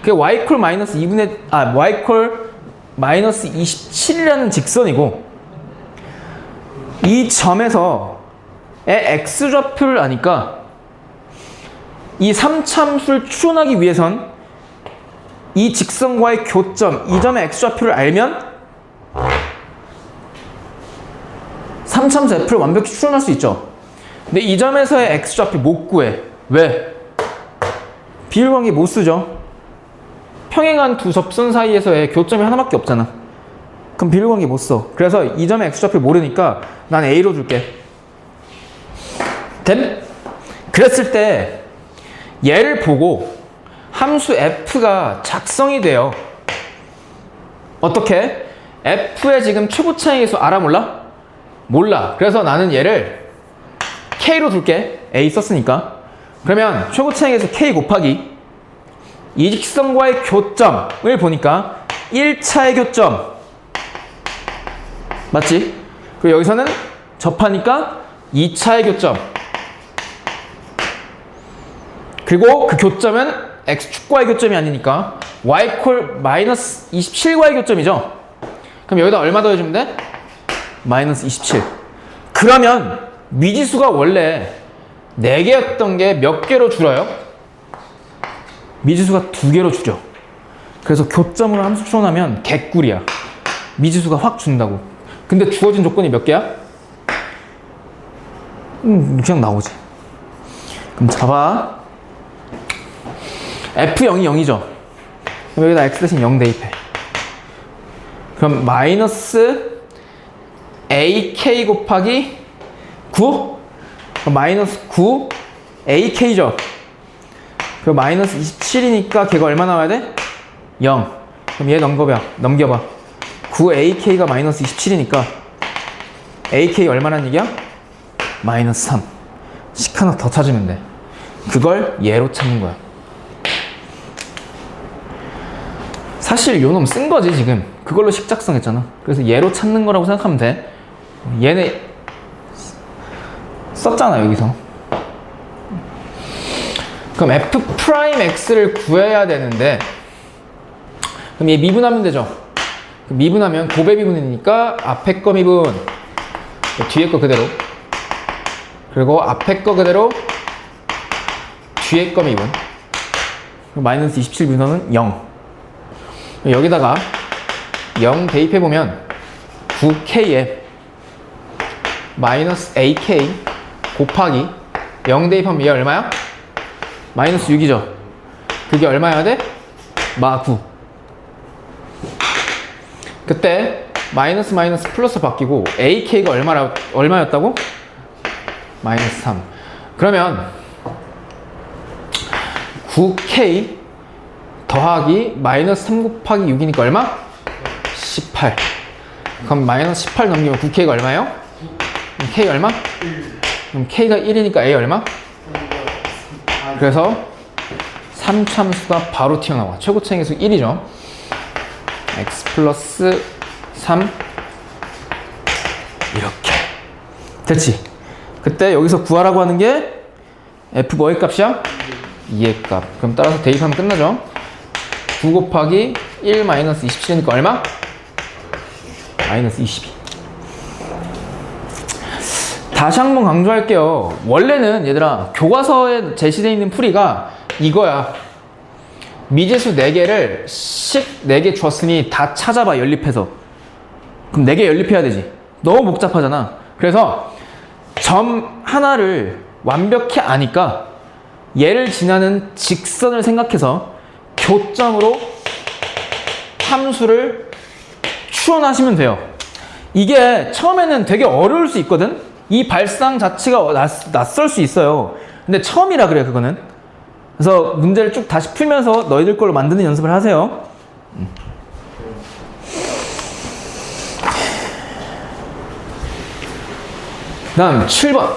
그게 y 콜 마이너스 2분의 y 콜 마이너스 27이라는 직선이고 이 점에서의 x좌표를 아니까 이 3차 함수를 추론하기 위해선 이 직선과의 교점, 이 점의 x좌표를 알면 3차 함수 f를 완벽히 추론할 수 있죠. 근데 이 점에서의 x좌표 못 구해. 왜? 비율관계 못 쓰죠. 평행한 두 접선 사이에서의 교점이 하나밖에 없잖아. 그럼 비율 관계 못 써. 그래서 이 점의 x좌표 모르니까 난 a로 둘게. 됨? 그랬을 때 얘를 보고 함수 f가 작성이 돼요. 어떻게? f의 지금 최고 차이계수 알아 몰라? 몰라. 그래서 나는 얘를 k로 둘게. a 썼으니까. 그러면 최고 차이계수 k 곱하기 이 직선과의 교점을 보니까 1차의 교점 맞지? 그리고 여기서는 접하니까 2차의 교점 그리고 그 교점은 x축과의 교점이 아니니까 y 마이너스 27과의 교점이죠. 그럼 여기다 얼마 더해주면 돼? 마이너스 27. 그러면 미지수가 원래 4개였던 게 몇 개로 줄어요? 미지수가 2개로 줄여. 그래서 교점으로 함수 추론하면 개꿀이야. 미지수가 확 준다고. 근데 주어진 조건이 몇 개야? 그냥 나오지. 그럼 잡아. F0이 0이죠. 그럼 여기다 X 대신 0 대입해. 그럼 마이너스 AK 곱하기 9? 그럼 마이너스 9 AK죠. 그럼 마이너스 27이니까 걔가 얼마 나와야 돼? 0. 그럼 얘 넘겨봐. 9AK가 마이너스 27이니까 AK 얼마란 얘기야? 마이너스 3. 식 하나 더 찾으면 돼. 그걸 얘로 찾는 거야. 사실 요놈 쓴 거지 지금. 그걸로 식 작성했잖아. 그래서 얘로 찾는 거라고 생각하면 돼. 얘네 썼잖아 여기서. 그럼 f'x를 구해야 되는데 그럼 얘 미분하면 되죠. 그럼 미분하면 곱의 미분이니까 앞에 거 미분 뒤에 거 그대로 그리고 앞에 거 그대로 뒤에 거 미분 마이너스 27 미분은 0. 여기다가 0 대입해보면 9k에 마이너스 AK 곱하기 0 대입하면 얘 얼마야? 마이너스 6이죠. 그게 얼마여야 돼? 마 9. 그때 마이너스 마이너스 플러스 바뀌고 AK가 얼마였다고? 마이너스 3. 그러면 9K 더하기 마이너스 3 곱하기 6이니까 얼마? 18. 그럼 마이너스 18 넘기면 9K가 얼마예요? 그럼 K 얼마? 그럼 K가 1이니까 A 얼마? 그래서 3참수가 바로 튀어나와. 최고 차이계수 1이죠. x 플러스 3 이렇게 됐지? 그때 여기서 구하라고 하는 게 f 뭐의 값이야? 2의 값. 그럼 따라서 대입하면 끝나죠. 9 곱하기 1 마이너스 27이니까 얼마? 마이너스 22. 다시 한번 강조할게요. 원래는 얘들아 교과서에 제시되어 있는 풀이가 이거야. 미지수 4개를 식 4개 줬으니 다 찾아봐 연립해서. 그럼 4개 연립해야 되지. 너무 복잡하잖아. 그래서 점 하나를 완벽히 아니까 얘를 지나는 직선을 생각해서 교점으로 함수를 추론하시면 돼요. 이게 처음에는 되게 어려울 수 있거든. 이 발상 자체가 낯설 수 있어요. 근데 처음이라 그래 그거는. 그래서 문제를 쭉 다시 풀면서 너희들 걸로 만드는 연습을 하세요. 그 다음 7번.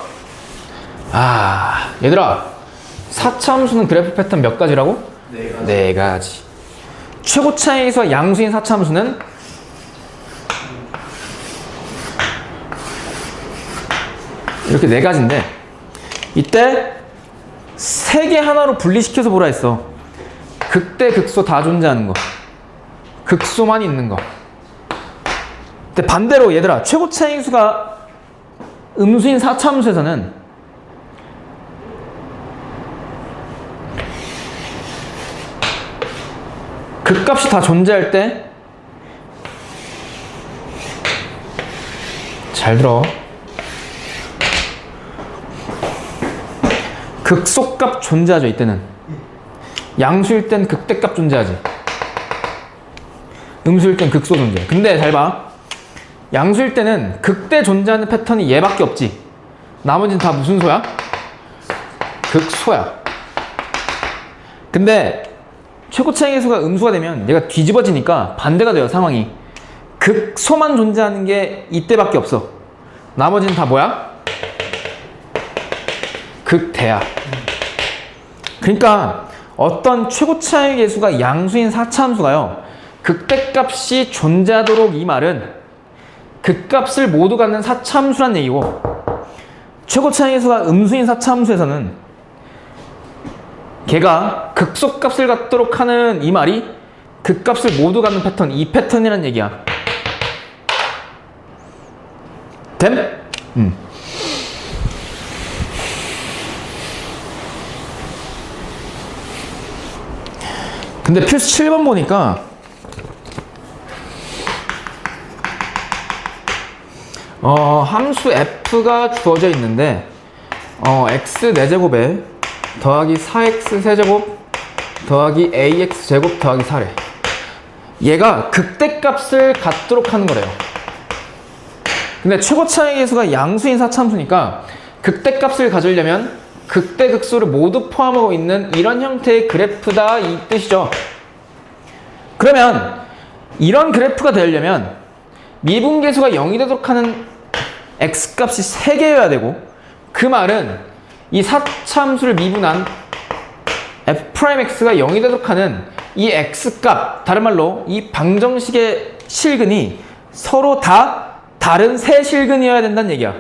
얘들아 4차 함수는 그래프 패턴 몇 가지라고? 4가지. 4가지. 최고 차이에서 양수인 4차 함수는 이렇게 4가지인데 이때 3개 하나로 분리시켜서 보라 했어. 극대 극소 다 존재하는 거, 극소만 있는 거. 근데 반대로 얘들아 최고 차이수가 음수인 4차 함수에서는 극값이 다 존재할 때 잘 들어. 극소값 존재하죠. 이때는 양수일 땐 극대값 존재하지. 음수일 땐 극소 존재. 근데 잘 봐. 양수일 때는 극대 존재하는 패턴이 얘밖에 없지. 나머지는 다 무슨 소야? 극소야. 근데 최고차의 계수가 음수가 되면 얘가 뒤집어지니까 반대가 돼요, 상황이. 극소만 존재하는 게 이때밖에 없어. 나머지는 다 뭐야? 극대야. 그러니까 어떤 최고차의 계수가 양수인 4차 함수가요, 극대값이 존재하도록 이 말은 극값을 모두 갖는 4차 함수란 얘기고, 최고차의 계수가 음수인 4차 함수에서는 걔가 극소값을 갖도록 하는 이 말이 극값을 모두 갖는 패턴, 이 패턴이란 얘기야. 됨? 근데 필수 7번 보니까 함수 f가 주어져 있는데 x 4제곱에 더하기 4x 세제곱 더하기 ax 제곱 더하기 4래. 얘가 극대값을 갖도록 하는 거래요. 근데 최고차의 계수가 양수인 4차함수니까 극대값을 가지려면 극대 극소를 모두 포함하고 있는 이런 형태의 그래프다, 이 뜻이죠. 그러면 이런 그래프가 되려면 미분계수가 0이 되도록 하는 x값이 3개여야 되고, 그 말은 이 4차함수를 미분한 f'x가 0이 되도록 하는 이 x값, 다른 말로 이 방정식의 실근이 서로 다 다른 세 실근이어야 된다는 얘기야.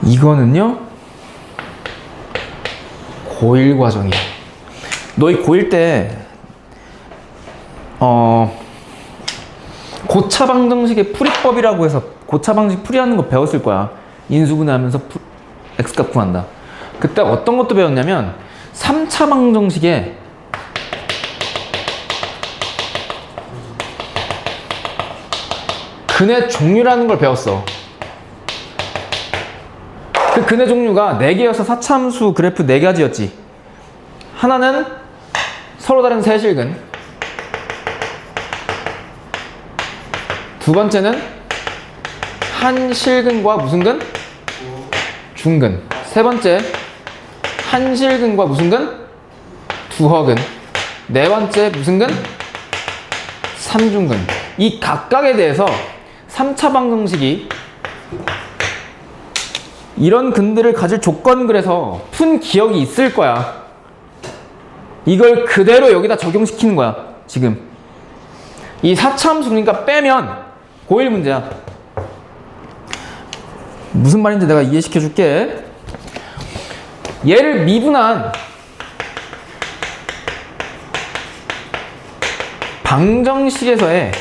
이거는요, 고1 과정이야. 너희 고1 때 고차 방정식의 풀이법이라고 해서 고차 방정식 풀이하는 거 배웠을 거야. 인수분해하면서 x값 구한다. 그때 어떤 것도 배웠냐면 3차 방정식의 근의 종류라는 걸 배웠어. 그 근의 종류가 4개여서 4차 함수 그래프 4가지였지. 하나는 서로 다른 세실근, 두 번째는 한 실근과 무슨 근? 중근. 세 번째 한 실근과 무슨 근? 두허근. 네 번째 무슨 근? 삼중근. 이 각각에 대해서 3차 방정식이 이런 근들을 가질 조건글에서 푼 기억이 있을 거야. 이걸 그대로 여기다 적용시키는 거야, 지금. 이 4차 함수 그러니까 빼면 고1 문제야. 무슨 말인지 내가 이해시켜 줄게. 얘를 미분한 방정식에서의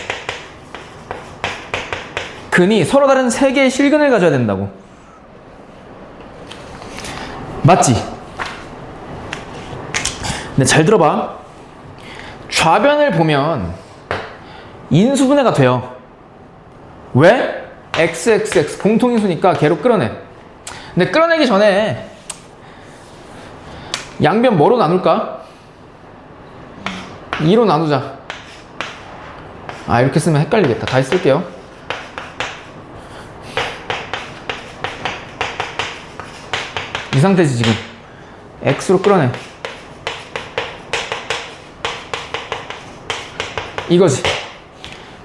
근이 서로 다른 3개의 실근을 가져야 된다고. 맞지? 근데 잘 들어봐. 좌변을 보면 인수분해가 돼요. 왜? xxx 공통인수니까 걔로 끌어내. 근데 끌어내기 전에 양변 뭐로 나눌까? 2로 나누자. 아, 이렇게 쓰면 헷갈리겠다. 다시 쓸게요. 이 상태지 지금. x로 끌어내. 이거지.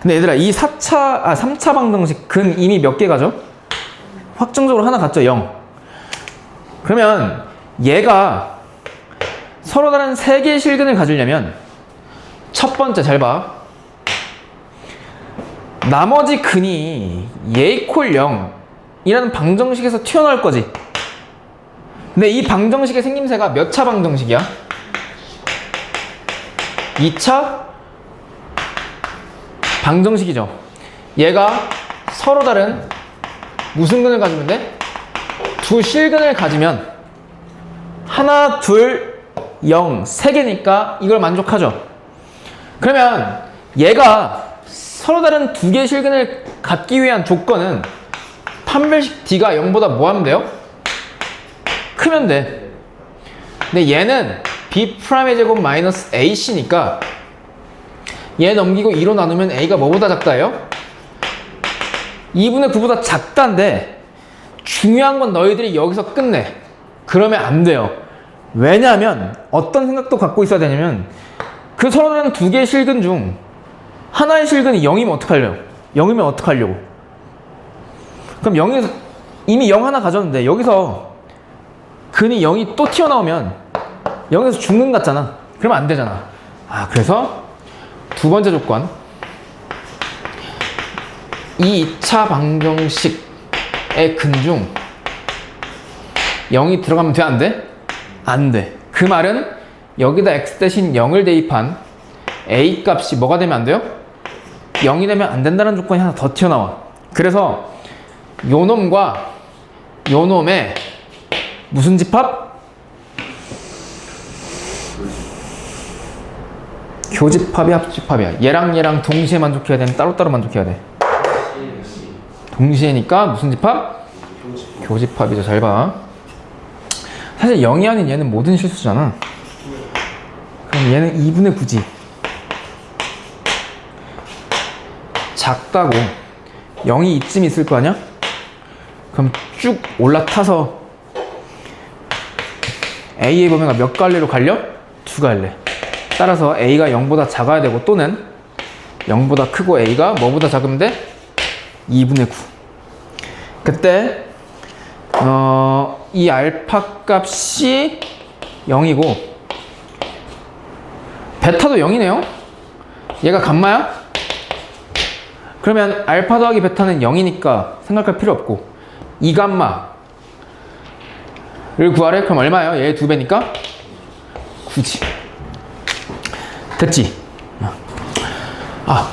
근데 얘들아, 이 3차 방정식 근 이미 몇 개 가죠? 확정적으로 하나 갔죠? 0. 그러면 얘가 서로 다른 3개의 실근을 가지려면 첫 번째, 잘 봐. 나머지 근이 얘 이퀄 0이라는 방정식에서 튀어나올 거지. 근데 이 방정식의 생김새가 몇 차 방정식이야? 2차 방정식이죠. 얘가 서로 다른 무슨 근을 가지면 돼? 두 실근을 가지면 하나, 둘, 0, 3개니까 이걸 만족하죠. 그러면 얘가 서로 다른 2개의 실근을 갖기 위한 조건은 판별식 D가 0보다 뭐 하면 돼요? 크면 돼. 근데 얘는 B'의 제곱 마이너스 AC니까 얘 넘기고 2로 나누면 A가 뭐보다 작다예요? 2분의 9보다 작다인데 중요한 건 너희들이 여기서 끝내. 그러면 안 돼요. 왜냐하면 어떤 생각도 갖고 있어야 되냐면 그 서로 다른 두 개의 실근 중 하나의 실근이 0이면 어떡하려고? 0이면 어떡하려고? 그럼 0에서 이미 0 하나 가졌는데 여기서 근이 0이 또 튀어나오면 0에서 중근 같잖아. 그러면 안 되잖아. 그래서 두 번째 조건, 이 2차 방정식의 근 중 0이 들어가면 돼? 안 돼? 안 돼. 그 말은 여기다 x 대신 0을 대입한 a 값이 뭐가 되면 안 돼요? 0이 되면 안 된다는 조건이 하나 더 튀어나와. 그래서 요 놈과 요 놈의 무슨 집합? 교집합이 합집합이야. 얘랑 얘랑 동시에 만족해야 되면 따로따로 만족해야 돼. 동시에니까 무슨 집합? 교집합이죠. 잘 봐. 사실 0이 아닌 얘는 모든 실수잖아. 그럼 얘는 2분의 9지. 작다고 0이 이쯤 있을 거 아니야? 그럼 쭉 올라타서 A의 범위가 몇 갈래로 갈려? 2갈래. 따라서 A가 0보다 작아야 되고 또는 0보다 크고 A가 뭐보다 작으면 돼? 2분의 9. 그때 이 알파 값이 0이고 베타도 0이네요. 얘가 감마야? 그러면 알파 더하기 베타는 0이니까 생각할 필요 없고 2감마를 구하래? 그럼 얼마예요? 얘의 2배니까 9지. 됐지?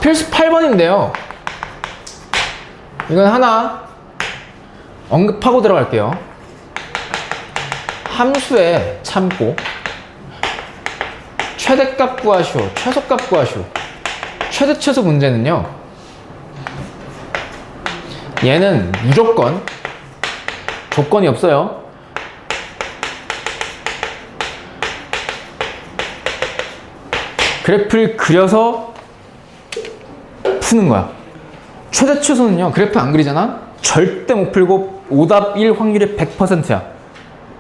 필수 8번인데요. 이건 하나 언급하고 들어갈게요. 함수에 참고 최대값 구하시오, 최소값 구하시오. 최대 최소 문제는요, 얘는 무조건 조건이 없어요. 그래프를 그려서 푸는 거야. 최대 최소는요, 그래프 안 그리잖아? 절대 못 풀고 오답 1 확률이 100%야.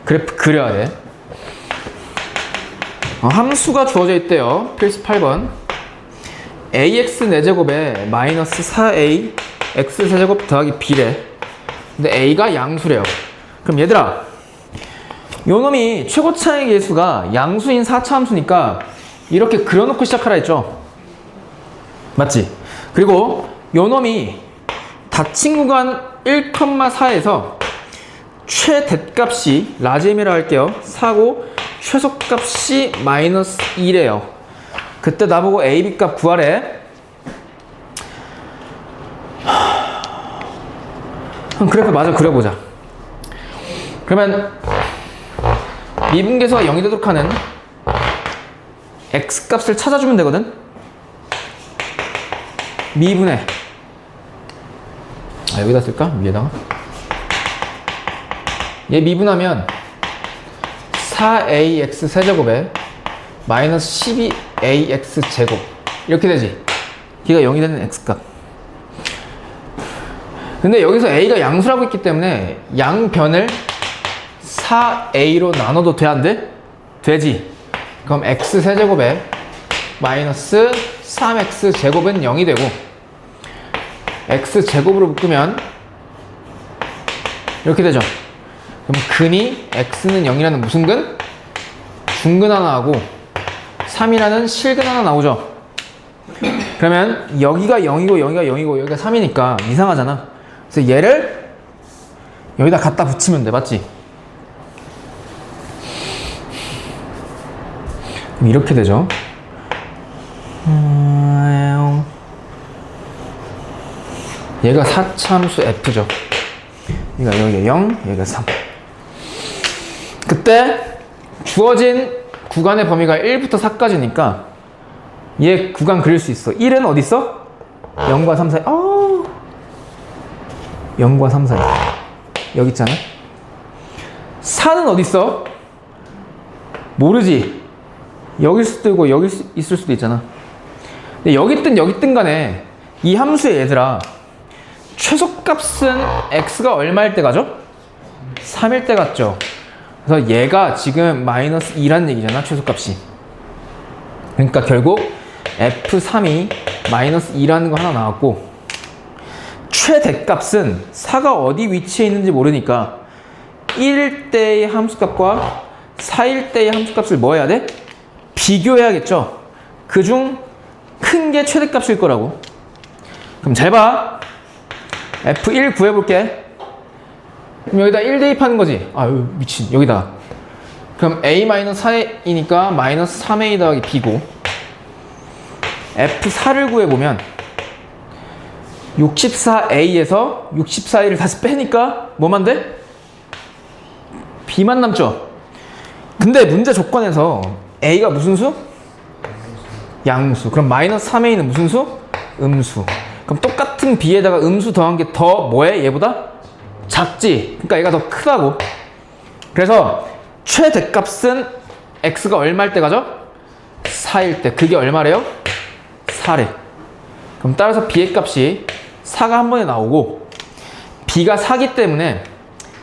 그래프 그려야 돼. 함수가 주어져 있대요. 필수 8번. ax 4제곱에 마이너스 4a x 세제곱 더하기 b래. 근데 a가 양수래요. 그럼 얘들아, 요 놈이 최고 차의 계수가 양수인 4차 함수니까 이렇게 그려놓고 시작하라 했죠. 맞지? 그리고 요 놈이 닫힌 구간 1,4에서 최대값이 라지 M이라고 할게요. 4고 최소값이 마이너스 2래요. 그때 나보고 A, B 값 구하래. 그래프 마저 그려보자. 그러면 미분계수가 0이 되도록 하는 X 값을 찾아주면 되거든. 미분의 여기다 쓸까? 위에다가 얘 미분하면 4ax 세제곱에 마이너스 12ax 제곱 이렇게 되지. 얘가 0이 되는 x값. 근데 여기서 a가 양수라고 했기 때문에 양변을 4a로 나눠도 돼, 안 돼? 되지. 그럼 x 세제곱에 마이너스 3x 제곱은 0이 되고 x 제곱으로 묶으면 이렇게 되죠. 그럼 근이 x는 0이라는 무슨 근? 중근 하나 하고 3이라는 실근 하나 나오죠. 그러면 여기가 0이고 여기가 0이고 여기가 3이니까 이상하잖아. 그래서 얘를 여기다 갖다 붙이면 돼. 맞지? 그럼 이렇게 되죠. 얘가 4참수 f죠. 그러니까 여기가 0, 여기가 3. 그때 주어진 구간의 범위가 1부터 4까지니까 얘 구간 그릴 수 있어. 1은 어디 있어? 0과 3 사이. 0과 3 사이. 여기 있잖아. 4는 어디 있어? 모르지. 여길 수도 있고 여기 있을 수도 있잖아. 근데 여기 있든 간에 이 함수의 얘들아 최소값은 x가 얼마일 때 가죠? 3일 때 갔죠. 그래서 얘가 지금 마이너스 2란 얘기잖아, 최소값이. 그러니까 결국 f3이 마이너스 2라는 거 하나 나왔고, 최대값은 4가 어디 위치해 있는지 모르니까 1일 때의 함수값과 4일 때의 함수값을 뭐 해야 돼? 비교해야겠죠. 그중 큰 게 최대값일 거라고. 그럼 잘 봐. f1 구해볼게. 그럼 여기다 1 대입하는 거지. 아유 미친. 여기다. 그럼 a-4이니까 마이너스 3a 더하기 b고, f4를 구해보면 64a에서 64a를 다시 빼니까 뭐만 돼? b만 남죠. 근데 문제 조건에서 a가 무슨 수? 양수. 그럼 마이너스 3a는 무슨 수? 음수. 그럼 똑같은 b에다가 음수 더한 게 더 뭐해? 얘보다? 작지. 그러니까 얘가 더 크다고. 그래서 최대값은 x가 얼마일 때 가죠? 4일 때. 그게 얼마래요? 4래. 그럼 따라서 b의 값이 4가 한 번에 나오고, b가 4기 때문에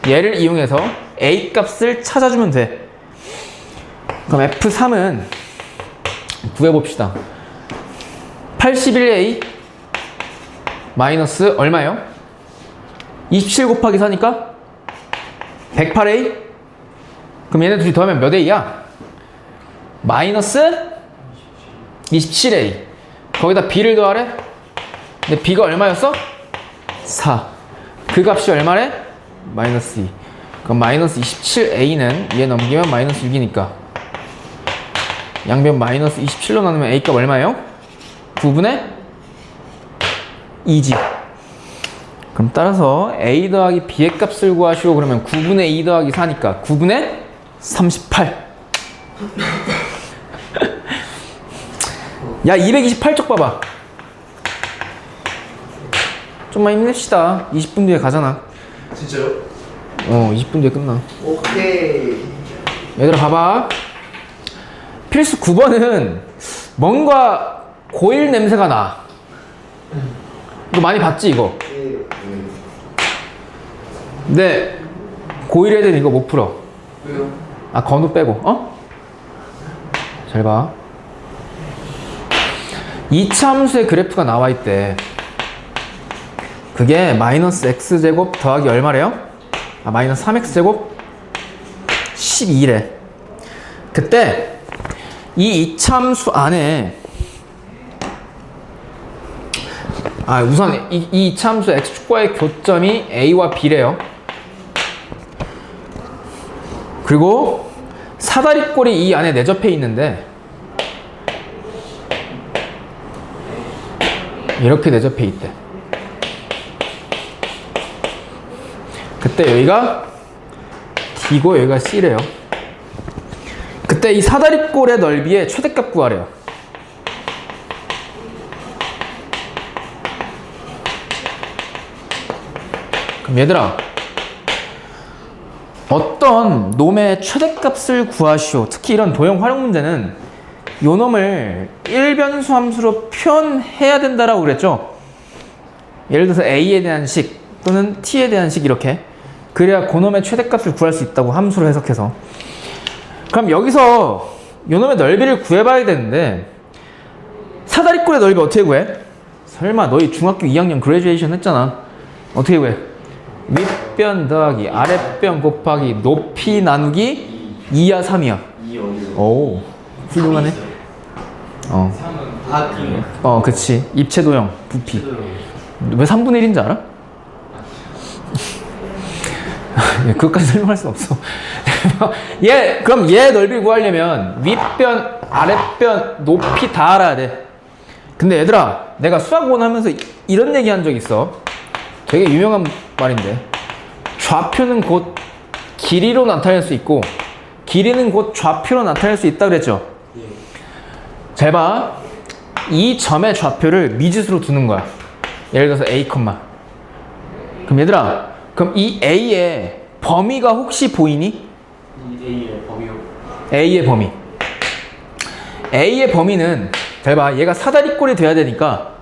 얘를 이용해서 a 값을 찾아주면 돼. 그럼 f3은 구해봅시다. 81a 마이너스 얼마예요? 27 곱하기 4니까 108a. 그럼 얘네 둘이 더하면 몇 a야? 마이너스 27a. 거기다 b를 더하래? 근데 b가 얼마였어? 4. 그 값이 얼마래? 마이너스 2. 그럼 마이너스 27a는 얘 넘기면 마이너스 6이니까 양변 마이너스 27로 나누면 a 값 얼마예요? 9분의 2지. 그럼 따라서 a 더하기 b의 값을 구하시오. 그러면 9분의 2 더하기 4니까 9분의 38. 야 228쪽 봐봐. 좀만 힘냅시다. 20분 뒤에 가잖아. 진짜요? 20분 뒤에 끝나. 오케이. 얘들아 봐봐. 필수 9번은 뭔가 고일 냄새가 나. 이거 많이 봤지 이거? 근데 고1 애들은 이거 못 풀어. 왜요? 아 건우 빼고. 어? 잘 봐. 2차 함수의 그래프가 나와 있대. 그게 마이너스 x제곱 더하기 얼마래요? 아 마이너스 3x제곱 12래. 그때 이 2차 함수 안에 우선 이 2차 함수 x축과의 교점이 a와 b래요. 그리고 사다리꼴이 이 안에 내접해 있는데 이렇게 내접해 있대. 그때 여기가 D고 여기가 C래요. 그때 이 사다리꼴의 넓이의 최대값 구하래요. 그럼 얘들아, 어떤 놈의 최대값을 구하시오. 특히 이런 도형 활용 문제는 요 놈을 1변수 함수로 표현해야 된다라고 그랬죠. 예를 들어서 A에 대한 식 또는 T에 대한 식 이렇게. 그래야 그 놈의 최대값을 구할 수 있다고 함수로 해석해서. 그럼 여기서 요 놈의 넓이를 구해봐야 되는데 사다리꼴의 넓이 어떻게 구해? 설마 너희 중학교 2학년 그레듀에이션 했잖아. 어떻게 구해? 윗변 더하기 아랫변 곱하기 높이 나누기 2야 3이야? 2 어디서? 오 훌륭하네. 그치. 입체도형 부피. 왜 3분의 1인지 알아? 그것까지 설명할 수 없어. 그럼 얘 넓이를 구하려면 윗변, 아랫변, 높이 다 알아야 돼. 근데 얘들아, 내가 수학원 하면서 이런 얘기 한 적 있어. 되게 유명한 말인데, 좌표는 곧 길이로 나타낼 수 있고 길이는 곧 좌표로 나타낼 수 있다 그랬죠? 잘 봐. 이 점의 좌표를 미지수로 두는 거야. 예를 들어서 A, 그럼 얘들아, 그럼 이 A의 범위가 혹시 보이니? A의 범위요? A의 범위. A의 범위는 잘 봐. 얘가 사다리꼴이 돼야 되니까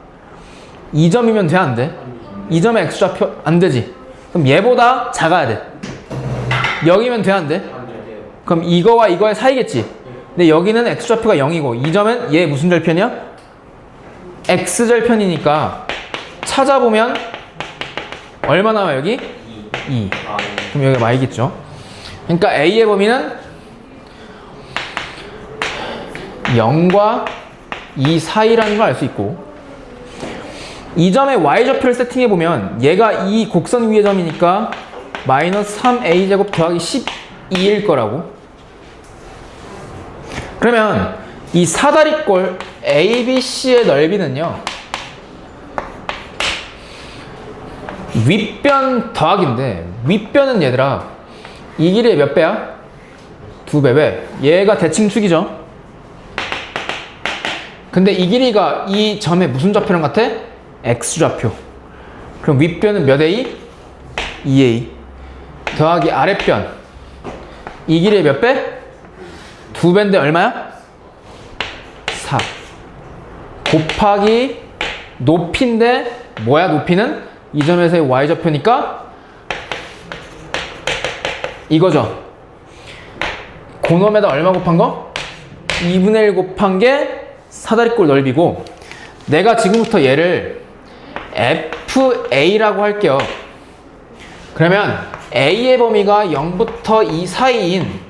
2점이면 돼, 안 돼? 2점의 X좌표 안 되지. 그럼 얘보다 작아야 돼. 0이면 돼, 안 돼? 그럼 이거와 이거의 사이겠지. 근데 여기는 X좌표가 0이고 2점은 얘 무슨 절편이야? X절편이니까 찾아보면 얼마 나와 여기? 2. 그럼 여기가 Y겠죠. 그러니까 A의 범위는 0과 2 사이라는 걸 알 수 있고, 이 점의 y좌표를 세팅해보면 얘가 이 곡선 위의 점이니까 마이너스 3a제곱 더하기 12일 거라고. 그러면 이 사다리꼴 ABC의 넓이는요, 윗변 더하기인데, 윗변은 얘들아 이 길이의 몇 배야? 2배. 왜? 얘가 대칭축이죠. 근데 이 길이가 이 점의 무슨 좌표랑 같아? X좌표. 그럼 윗변은 몇 A? 2A. 더하기 아랫변. 이 길이의 몇 배? 2배인데 얼마야? 4. 곱하기 높이인데 뭐야 높이는? 이 점에서의 Y좌표니까 이거죠. 고놈에다 얼마 곱한 거? 2분의 1 곱한 게 사다리꼴 넓이고, 내가 지금부터 얘를 FA라고 할게요. 그러면 A의 범위가 0부터 2 사이인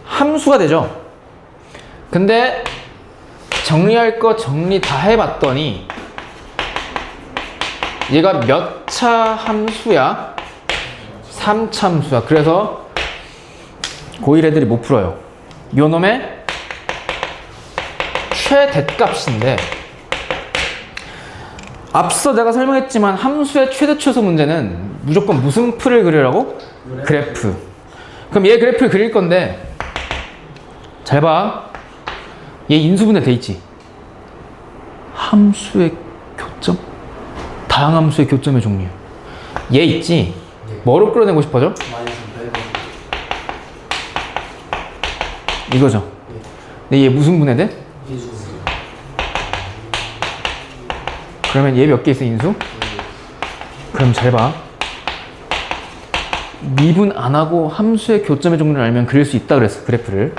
함수가 되죠. 근데 정리할 거 정리 다 해봤더니 얘가 몇 차 함수야? 3차 함수야. 그래서 고1 애들이 못 풀어요. 요 놈의 최대값인데, 앞서 내가 설명했지만 함수의 최대 최소 문제는 무조건 무슨 풀을 그리라고? 그래프. 그럼 얘 그래프를 그릴 건데, 잘 봐. 얘 인수분해 돼 있지. 함수의 교점? 다항함수의 교점의 종류. 얘 있지? 뭐로 끌어내고 싶어져? 이거죠. 근데 얘 무슨 분해돼? 그러면 얘 몇 개 있어, 인수? 그럼 잘 봐. 미분 안 하고 함수의 교점의 종류를 알면 그릴 수 있다 그랬어, 그래프를.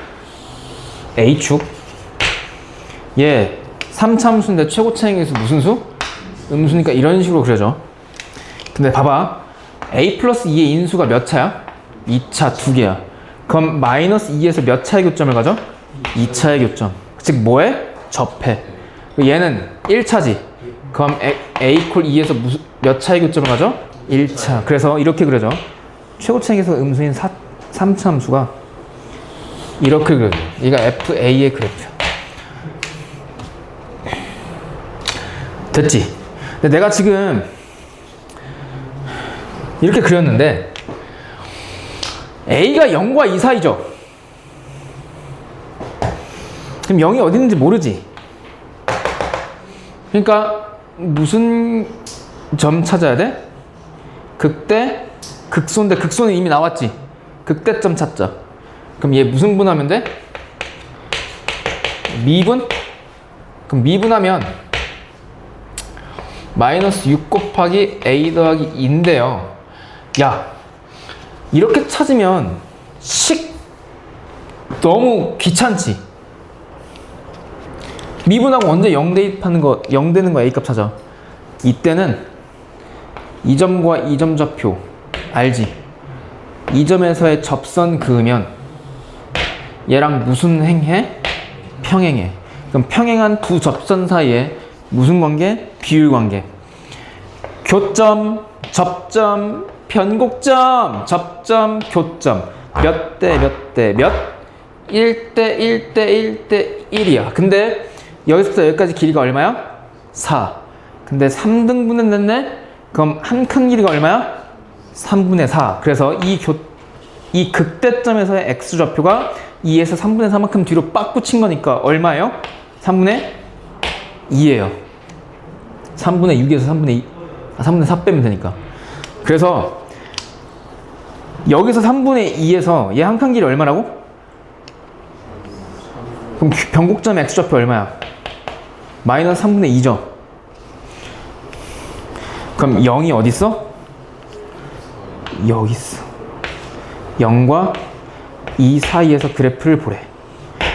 A축. 얘 3차 함수인데 최고 차항에서 무슨 수? 음수니까 이런 식으로 그려져. 근데 봐봐. A 플러스 2의 인수가 몇 차야? 2차 2개야. 그럼 마이너스 2에서 몇 차의 교점을 가져? 2차의 교점. 즉 뭐해? 접해. 얘는 1차지. 그럼 A 콜 2에서 몇 차의 교점을 가져? 1차. 그래서 이렇게 그려져. 최고차항에서 음수인 3차 함수가 이렇게 그려져. 얘가 FA의 그래프야. 됐지? 근데 내가 지금 이렇게 그렸는데 A가 0과 2 사이죠? 그럼 0이 어디 있는지 모르지? 그러니까 무슨 점 찾아야 돼? 극대, 극소인데 극소는 이미 나왔지? 극대점 찾자. 그럼 얘 무슨 분하면 돼? 미분? 그럼 미분하면 마이너스 6 곱하기 A 더하기 2인데요. 야, 이렇게 찾으면 너무 귀찮지? 미분하고 언제 0 대입하는 거, 0 되는 거 A값 찾아. 이때는 이 점과 이 점 좌표 알지? 이 점에서의 접선 그으면 얘랑 무슨 행해? 평행해. 그럼 평행한 두 접선 사이에 무슨 관계? 비율 관계. 교점, 접점, 변곡점, 접점, 교점. 몇 대 몇 대 몇? 1대 1대 1대 1이야. 근데 여기서부터 여기까지 길이가 얼마야? 4. 근데 3등분은 됐네? 그럼 한 칸 길이가 얼마야? 3분의 4. 그래서 이 극대점에서의 X좌표가 2에서 3분의 4만큼 뒤로 빡 붙인 거니까 얼마예요? 3분의 2예요. 3분의 6에서 3분의 4 빼면 되니까. 그래서 여기서 3분의 2에서 얘 한 칸 길이 얼마라고? 그럼 변곡점 x좌표 얼마야? 마이너스 3분의 2죠. 그럼 0이 어디 있어? 여기 있어. 0과 2 사이에서 그래프를 보래.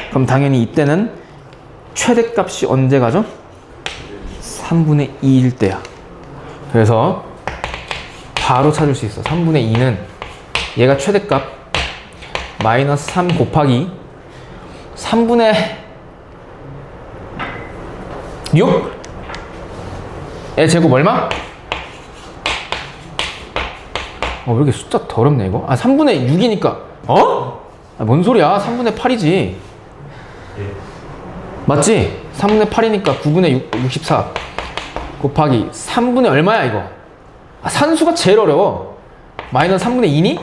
그럼 당연히 이때는 최대값이 언제 가죠? 3분의 2일 때야. 그래서 바로 찾을 수 있어. 3분의 2는 얘가 최대값 마이너스 3 곱하기 3분의 6? 의 제곱 얼마? 왜 이렇게 숫자 더럽네 이거? 3분의 6이니까 뭔 소리야? 3분의 8이지. 맞지? 3분의 8이니까 9분의 64 곱하기 3분의 얼마야 이거? 산수가 제일 어려워. 마이너스 3분의 2니?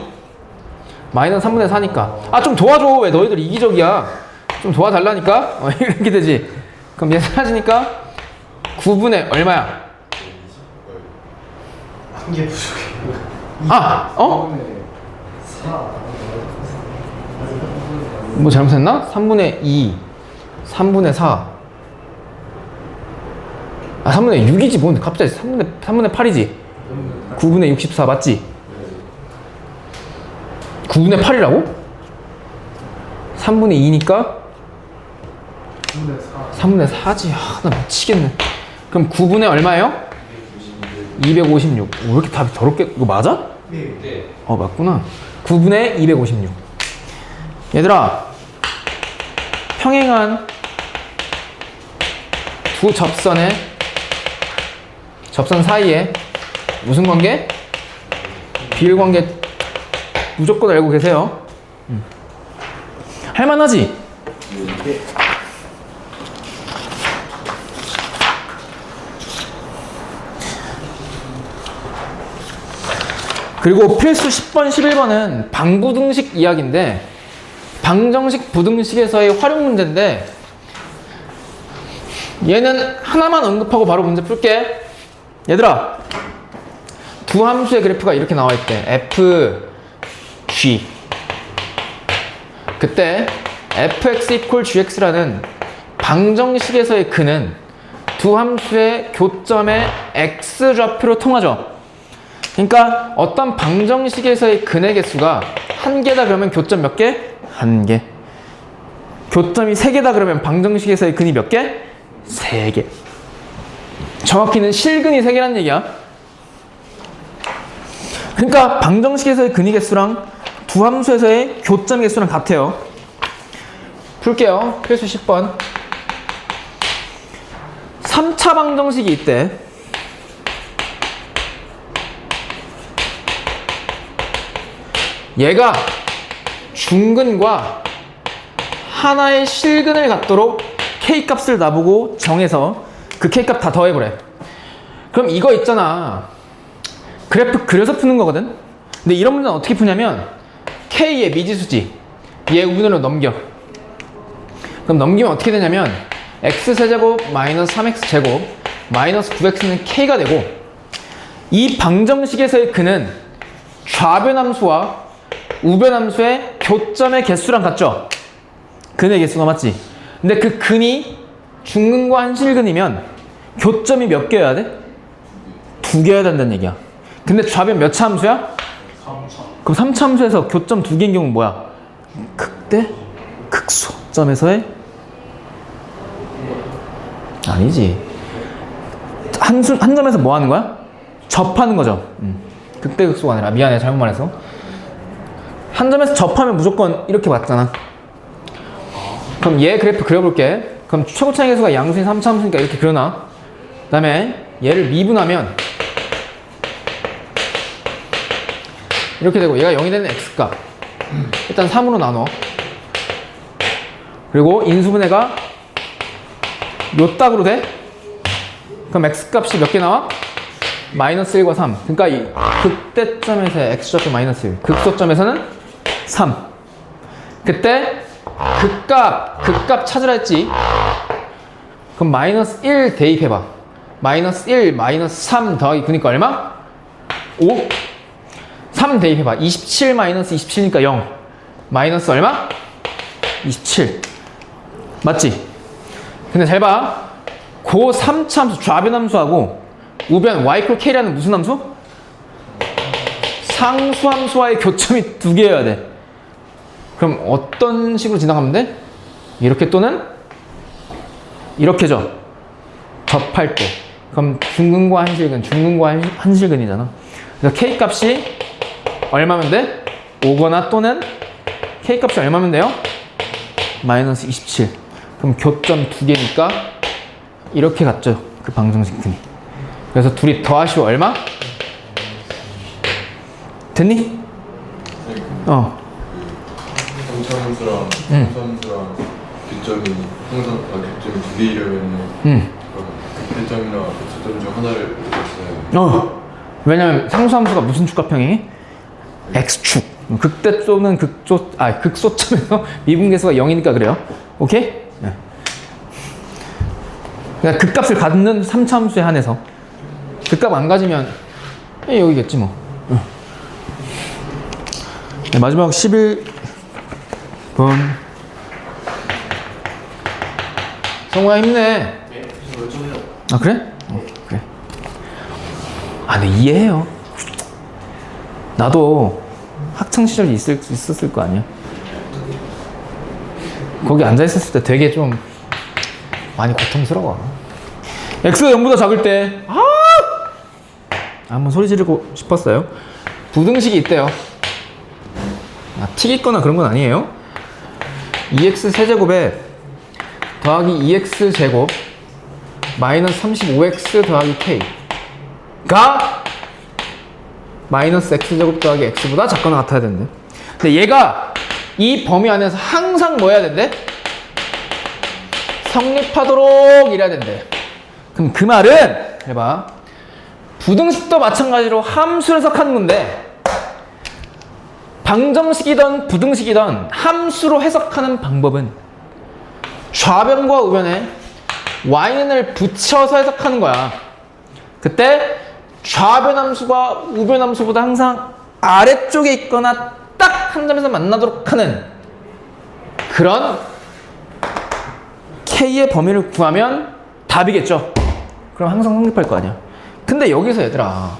마이너스 3분의 4니까 좀 도와줘. 왜 너희들 이기적이야? 좀 도와달라니까? 이렇게 되지. 그럼 얘 사라지니까 9분의 얼마야? 한 개 부족해. 뭐 잘못했나? 3분의 2 3분의 4 3분의 6이지 뭔 갑자기 3분의 8이지 9분의 64 맞지? 9분의 8이라고? 3분의 2니까 3분의 4지. 나 미치겠네. 그럼 9분의 얼마예요? 256. 왜 이렇게 답이 더럽게 이거 맞아? 네. 맞구나. 9분의 256. 얘들아 평행한 두 접선 사이에 무슨 관계? 비율 관계 무조건 알고 계세요. 할만하지? 그리고 필수 10번, 11번은 방부등식 이야기인데 방정식, 부등식에서의 활용 문제인데 얘는 하나만 언급하고 바로 문제 풀게. 얘들아 두 함수의 그래프가 이렇게 나와 있대. f, g. 그때 fx equal gx라는 방정식에서의 근은 두 함수의 교점의 x좌표로 통하죠. 그러니까 어떤 방정식에서의 근의 개수가 한 개다 그러면 교점 몇 개? 한 개. 교점이 세 개다 그러면 방정식에서의 근이 몇 개? 세 개. 정확히는 실근이 세 개란 얘기야. 그러니까 방정식에서의 근의 개수랑 두 함수에서의 교점 개수랑 같아요. 풀게요. 필수 10번. 3차 방정식이 있대. 얘가 중근과 하나의 실근을 갖도록 K값을 나보고 정해서 그 K값 다 더해보래. 그럼 이거 있잖아. 그래프 그려서 푸는 거거든. 근데 이런 문제는 어떻게 푸냐면 K의 미지수지. 얘 우변으로 넘겨. 그럼 넘기면 어떻게 되냐면 X세제곱 마이너스 3X제곱 마이너스 9X는 K가 되고 이 방정식에서의 근은 좌변함수와 우변함수의 교점의 개수랑 같죠? 근의 개수가 맞지? 근데 그 근이 중근과 한실근이면 교점이 몇 개여야 돼? 두 개여야 된다는 얘기야. 근데 좌변 몇 차 함수야? 3차. 그럼 3차 함수에서 교점 두 개인 경우는 뭐야? 극대? 극소점에서의? 아니지. 한 점에서 뭐 하는 거야? 접하는 거죠. 극대 극소가 아니라. 미안해, 잘못 말했어. 한 점에서 접하면 무조건 이렇게 맞잖아. 그럼 얘 그래프 그려볼게. 그럼 최고 차이 계수가 양수인 3차 함수니까 이렇게 그려놔. 그 다음에 얘를 미분하면 이렇게 되고 얘가 0이 되는 x값 일단 3으로 나눠. 그리고 인수분해가 요 딱으로 돼? 그럼 x값이 몇 개 나와? 마이너스 1과 3. 그러니까 이 극대점에서의 x좌표 마이너스 1, 극소점에서는 3. 그때 극값 찾으라 했지. 그럼 마이너스 1 대입해봐. 마이너스 1 마이너스 3 더하기 9니까 얼마? 5. 3 대입해봐. 27 마이너스 27이니까 0. 마이너스 얼마? 27. 맞지? 근데 잘 봐. 고 3차 함수, 좌변 함수하고 우변 y = k라는 무슨 함수? 상수 함수와의 교점이 두 개여야 돼. 그럼 어떤 식으로 지나가면 돼? 이렇게 또는 이렇게죠. 접할 때. 그럼 중근과 한실근, 중근과 한실근이잖아. 그래서 k 값이 얼마면 돼? 5거나 또는 k 값이 얼마면 돼요? 마이너스 27. 그럼 교점 두 개니까 이렇게 갔죠. 그 방정식 등이. 그래서 둘이 더하시고 얼마? 됐니? 어. 정차함수랑 함수랑 교점이 항상 교점이 두 개이려면 교점이나 교점 중 하나를 고르셨어요. 왜냐면 상수함수가 무슨 축합형이? x축. 극대 또는 극소점에서 미분계수가 0이니까 그래요. 오케이? 네. 그러니까 극값을 갖는 3차 함수에 한해서 극값 안 가지면 여기겠지 뭐. 네, 마지막 11번. 성우야 힘내. 네, 저 좀. 아 그래? 그래. 아 근데 이해해요. 나도 학창 시절이 있었을 거 아니야. 거기 앉아 있었을 때 되게 좀 많이 고통스러워. x가 0보다 작을 때 한번 소리 지르고 싶었어요. 부등식이 있대요. 튀기거나 그런 건 아니에요. 2x 세제곱에 더하기 2x 제곱 마이너스 35x 더하기 k가 마이너스 x제곱 더하기 x보다 작거나 같아야 된대. 근데 얘가 이 범위 안에서 항상 뭐 해야 된대? 성립하도록 이래야 된대. 그럼 그 말은 해봐. 부등식도 마찬가지로 함수를 해석하는 건데 방정식이든 부등식이든 함수로 해석하는 방법은 좌변과 우변에 y는을 붙여서 해석하는 거야. 그때 좌변 함수가 우변 함수보다 항상 아래쪽에 있거나 딱 한 점에서 만나도록 하는 그런 k의 범위를 구하면 답이겠죠. 그럼 항상 성립할 거 아니야. 근데 여기서 얘들아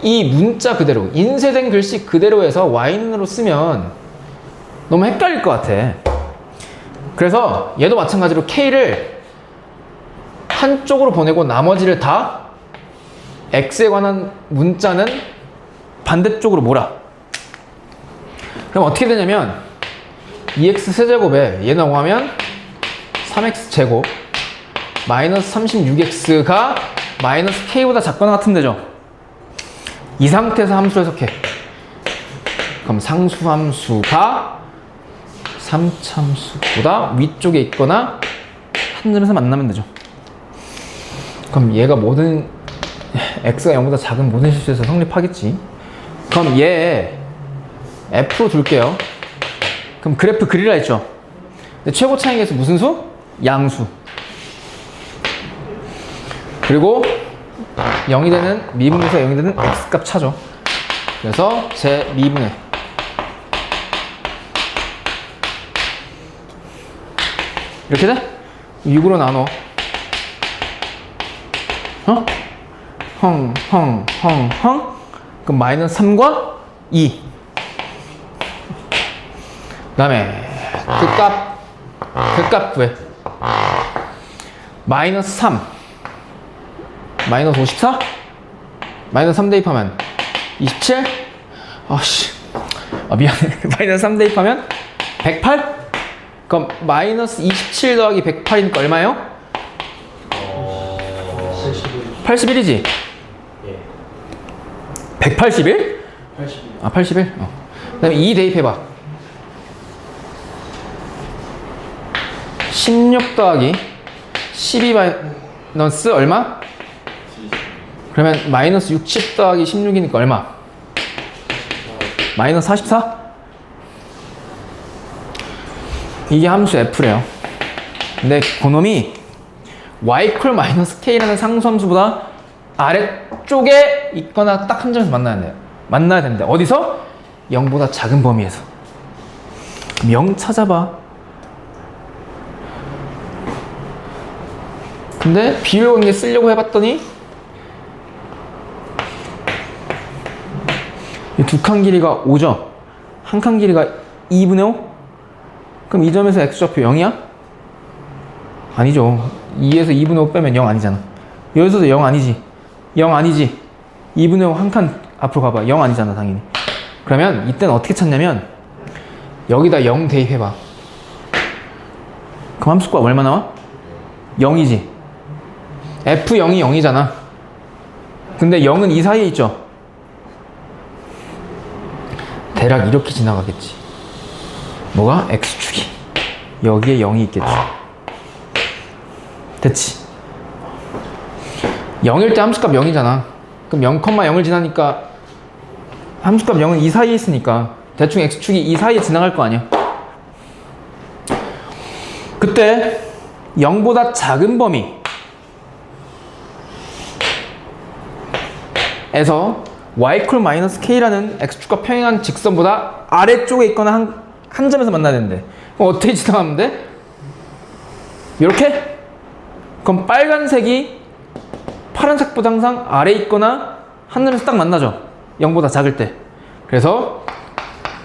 이 문자 그대로 인쇄된 글씨 그대로 해서 y는으로 쓰면 너무 헷갈릴 것 같아. 그래서 얘도 마찬가지로 k를 한쪽으로 보내고 나머지를 다 x에 관한 문자는 반대쪽으로 몰아. 그럼 어떻게 되냐면 2x 세제곱에 얘 넘어가면 3x 제곱 마이너스 36x가 마이너스 k보다 작거나 같으면 되죠. 이 상태에서 함수를 해석해. 그럼 상수함수가 3참수보다 위쪽에 있거나 한 점에서 만나면 되죠. 그럼 얘가 모든 x가 0보다 작은 모든 실수에서 성립하겠지. 그럼 얘 f로 둘게요. 그럼 그래프 그리라 했죠. 근데 최고 차이계수 무슨 수? 양수. 그리고 0이 되는 미분계수가 0이 되는 x값 차죠. 그래서 제 미분의 이렇게 돼? 6으로 나눠. 그럼 마이너스 3과 2. 그 다음에 그 값 구해. 마이너스 3 마이너스 54 마이너스 3 대입하면 27 미안해. 마이너스 3 대입하면 108. 그럼 마이너스 27 더하기 108이니까 얼마예요? 81이지? 예. 181? 81. 81? 그 다음에 2 대입해봐. 16 더하기 12 마이너스 얼마? 그러면 마이너스 60 더하기 16이니까 얼마? 마이너스 44? 이게 함수 f래요. 근데 그놈이 y=-k라는 상수함수보다 아래쪽에 있거나 딱 한 점에서 만나야 되는데 어디서? 0보다 작은 범위에서. 그럼 0 찾아봐. 근데 비율 관계 쓰려고 해봤더니 이 두 칸 길이가 5죠. 한 칸 길이가 2분의 5? 그럼 이 점에서 x좌표 0이야? 아니죠. 2에서 2분의 5 빼면 0 아니잖아. 여기서도 0 아니지. 0 아니지. 2분의 5 한 칸 앞으로 가봐. 0 아니잖아, 당연히. 그러면 이때는 어떻게 찾냐면 여기다 0 대입해봐. 그럼 함수값 얼마 나와? 0이지. F0이 0이잖아. 근데 0은 이 사이에 있죠. 대략 이렇게 지나가겠지. 뭐가? X축이. 여기에 0이 있겠지. 됐지? 0일 때 함수값 0이잖아. 그럼 0,0을 지나니까 함수값 0은 이 사이에 있으니까 대충 X축이 이 사이에 지나갈 거 아니야. 그때 0보다 작은 범위 에서 y=-k라는 x축과 평행한 직선보다 아래쪽에 있거나 한 점에서 만나야 되는데 그럼 어떻게 지나가면 돼? 이렇게? 그럼 빨간색이 파란색보다 항상 아래에 있거나 하늘에서 딱 만나죠. 0보다 작을 때. 그래서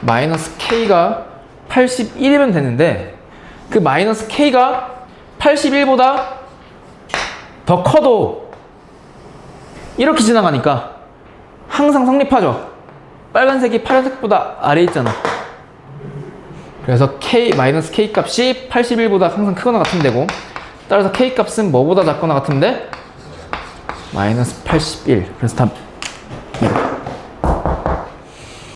-k가 81이면 되는데 그 -k가 81보다 더 커도 이렇게 지나가니까 항상 성립하죠. 빨간색이 파란색보다 아래에 있잖아. 그래서 k, -k 값이 81보다 항상 크거나 같으면 되고 따라서 k 값은 뭐보다 작거나 같은데? -81. 그래서 답 2.